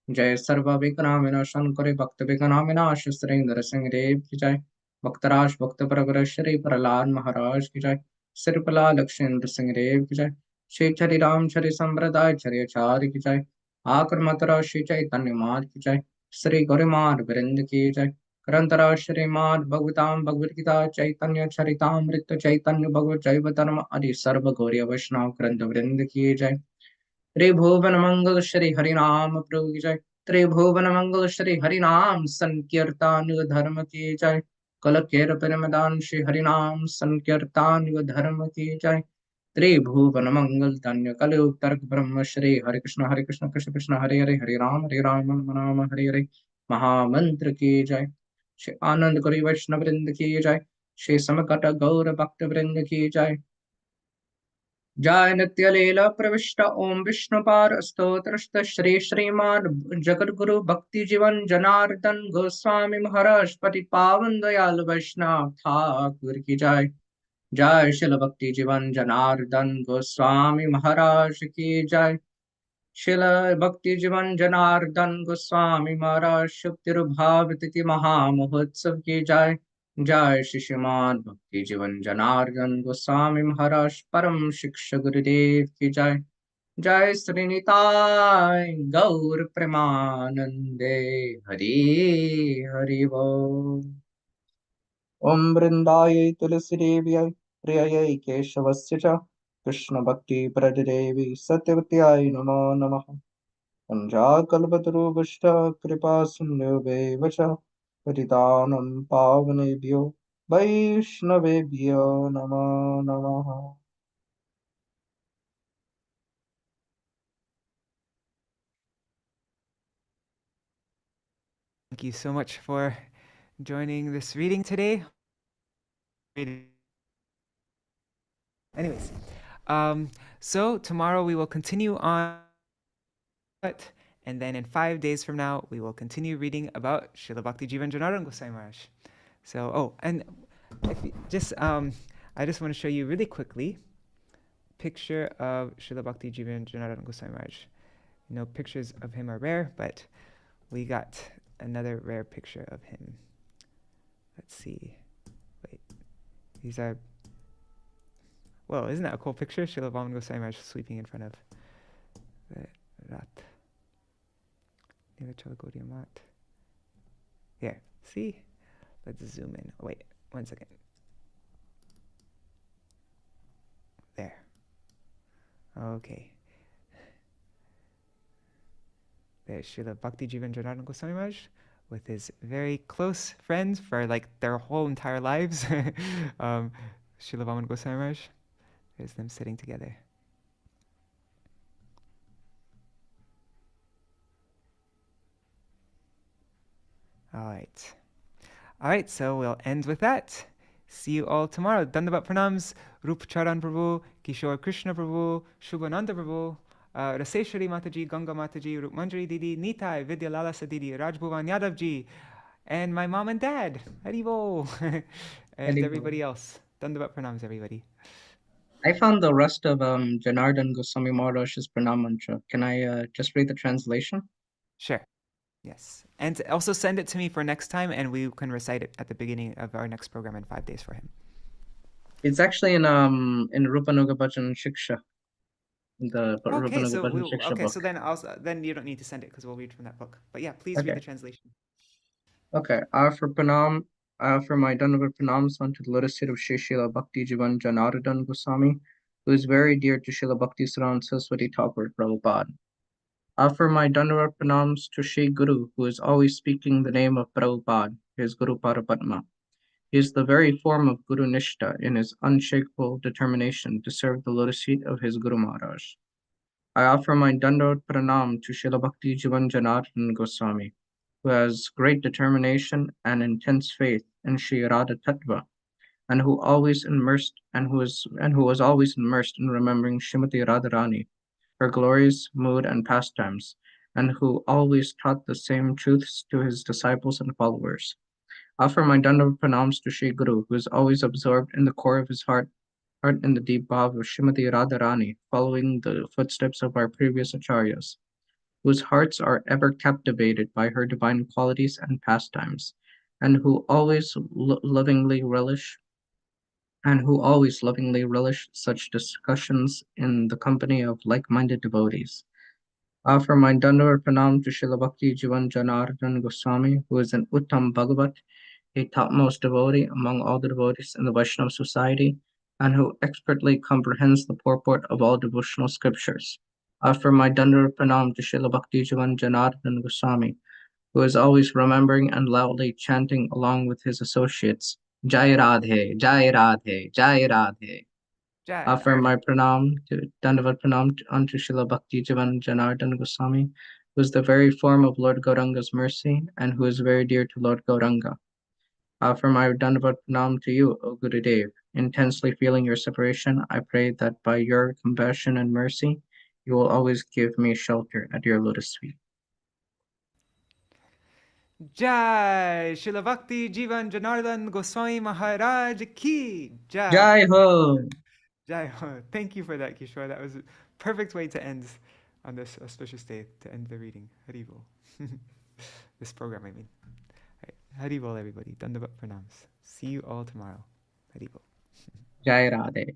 जय सर्व विघ्न विनाशन करे भक्त विघ्न विनाश सुरेंद्र सिंह देव की जय। भक्तराज भक्त प्रवर श्री प्रहलाद महाराज की जय। श्री प्रहलाद लक्ष्मेंद्र सिंह देव की जय। श्री चरि राम चरि संप्रदाय चर्याचार्य की जय। आकर मतरा श्री चैतन्य मात की जय। श्री गौरीमार वृंद की जय। ग्रंथरा श्रीमाद भगवताम भगवद गीता चैतन्य चरितामृत चैतन्य भगवत जैवतनम आदि सर्व गौरी वैष्णव ग्रंथ वृंद की जय। त्रिभुवन मंगल श्री हरिनाम प्रभु की जय। त्रिभुवन मंगल श्री हरिनाम संकीर्तन धर्म की जय। कल केर परमदान श्री हरिनाम संकीर्तन धर्म की जय। त्रिभुवन मंगल धन्य कलयुग तर्क ब्रह्म श्री हरे कृष्ण कृष्ण कृष्ण हरे हरे राम राम हरे हरे महामंत्र की जय। श्री आनंद गौरी वैष्णव वृंद की जय। श्री समकट गौर भक्त वृंद की जय। जय नित्य लीला प्रविष्ट ओम विष्णुपाद स्तोत्रस्त श्री श्रीमान जगद्गुरु भक्ति जीवन जनार्दन गोस्वामी महाराज पति पावन दयाल वैष्णव ठाकुर की जय। जय श्रील भक्ति जीवन जनार्दन गोस्वामी महाराज की जय। श्रील भक्ति जीवन जनार्दन गोस्वामी महाराज शुभ तिरुभाव तिथि महामहोत्सव की जय। जय श्री श्रीमान भक्ति जीवन जनार्दन गोस्वामी महाराज परम शिक्षक गुरुदेव की जय। जय श्री निताय गौर प्रेमानंदे हरि हरि बोल। ओम वृंदाय तुलसीदेव्यै प्रिययै केशवस्य च कृष्ण भक्ति प्रददेवी सत्यवत्याय नमो नमः। पंजाकल्पतरुभ्यश्च कृपा सिन्धुभ्यैव च पतितानं पावनेभ्यो वैष्णवेभ्यो नमो नमः। Thank you so much for joining this reading today. Anyways, so tomorrow we will continue on, and then in 5 days from now we will continue reading about Śrīla Bhakti Jīvana Janārdana Gosvāmī Mahārāja. So, and if you just I just want to show you really quickly picture of Śrīla Bhakti Jīvana Janārdana Gosvāmī Mahārāja. You know, pictures of him are rare, but we got another rare picture of him. Let's see. Wait, these are. Whoa, isn't that a cool picture? Śrīla Bhakti Gosvāmī Mahārāja sweeping in front of the Rat. Here, see? Let's zoom in. Oh, wait, 1 second. There. Okay. There's Śrīla Bhakti Jīvana Janārdana Gosvāmī Mahārāja with his very close friends for like their whole entire lives. Śrīla Bhakti Gosvāmī Mahārāja. There's them sitting together. All right, so we'll end with that. See you all tomorrow. Dandavat pranams, Rup Charan Prabhu, Kishore Krishna Prabhu, Shubhananda Prabhu, Raseshwari Mataji, Ganga Mataji, Rup Manjari Didi, Nitai, Vidya Lalasa Didi, Raj Bhuvan Yadav Ji, and my mom and dad, Haribo, and Haribo. Everybody else. Dandavat pranams, everybody. I found the rest of Janārdana Gosvāmī Mahārāja's pranam mantra. Can I just read the translation? Sure. Yes. And also send it to me for next time, and we can recite it at the beginning of our next program in 5 days for him. It's actually in Rupanuga Bhajan Shiksha. The Okay, Rupanuga Bhajan Shiksha book. so then you don't need to send it because we'll read from that book. But yeah, please Okay. read the translation. Okay, I offer pranam. I offer my Dandavat pranams unto the lotus feet of Śrīla Bhakti Jīvana Janārdana Gosvāmī, who is very dear to Śrīla Bhakti Sarana Saraswati Thakur Prabhupada. I offer my Dandavat pranams to Shri Guru, who is always speaking the name of Prabhupada, his Guru Parapadma. He is the very form of Guru Nishta in his unshakable determination to serve the lotus feet of his Guru Maharaj. I offer my Dandavat pranam to Śrīla Bhakti Jīvana Janārdana Gosvāmī, who has great determination and intense faith in Shri Radha Tattva, and who was always immersed in remembering Srimati Radharani, her glorious mood and pastimes, and who always taught the same truths to his disciples and followers. I offer my Dandavat pranams to Shri Guru, who is always absorbed in the core of his heart in the deep bhav of Srimati Radharani, following the footsteps of our previous acharyas, whose hearts are ever captivated by her divine qualities and pastimes, and who always lovingly relish such discussions in the company of like-minded devotees. I offer my Dandavat pranam to Śrīla Bhakti Jīvana Janārdana Gosvāmī, who is an Uttam Bhagavat, a topmost devotee among all the devotees in the Vaishnava society, and who expertly comprehends the purport of all devotional scriptures. I offer my Dandavat pranam to Śrīla Bhakti Jīvana Janārdana Gosvāmī, who is always remembering and loudly chanting along with his associates, Jai Radhe, Jai Radhe, Jai Radhe. Jai. Offer my Dandavat pranam unto Śrīla Bhakti Jīvana Janārdana Gosvāmī, who is the very form of Lord Gauranga's mercy and who is very dear to Lord Gauranga. Offer my Dandavat pranam to you, O Gurudev. Intensely feeling your separation, I pray that by your compassion and mercy, you will always give me shelter at your lotus feet. Jai. Śrīla Bhakti Jīvana Janārdana Gosvāmī Mahārāja ki Jai. Jai Ho! Jai Ho. Thank you for that, Kishore. That was a perfect way to end on this auspicious day, to end the reading. Haribol. This program, I mean. All right. Haribol, everybody. Dandavat pranams. See you all tomorrow. Haribol. Jai Radhe.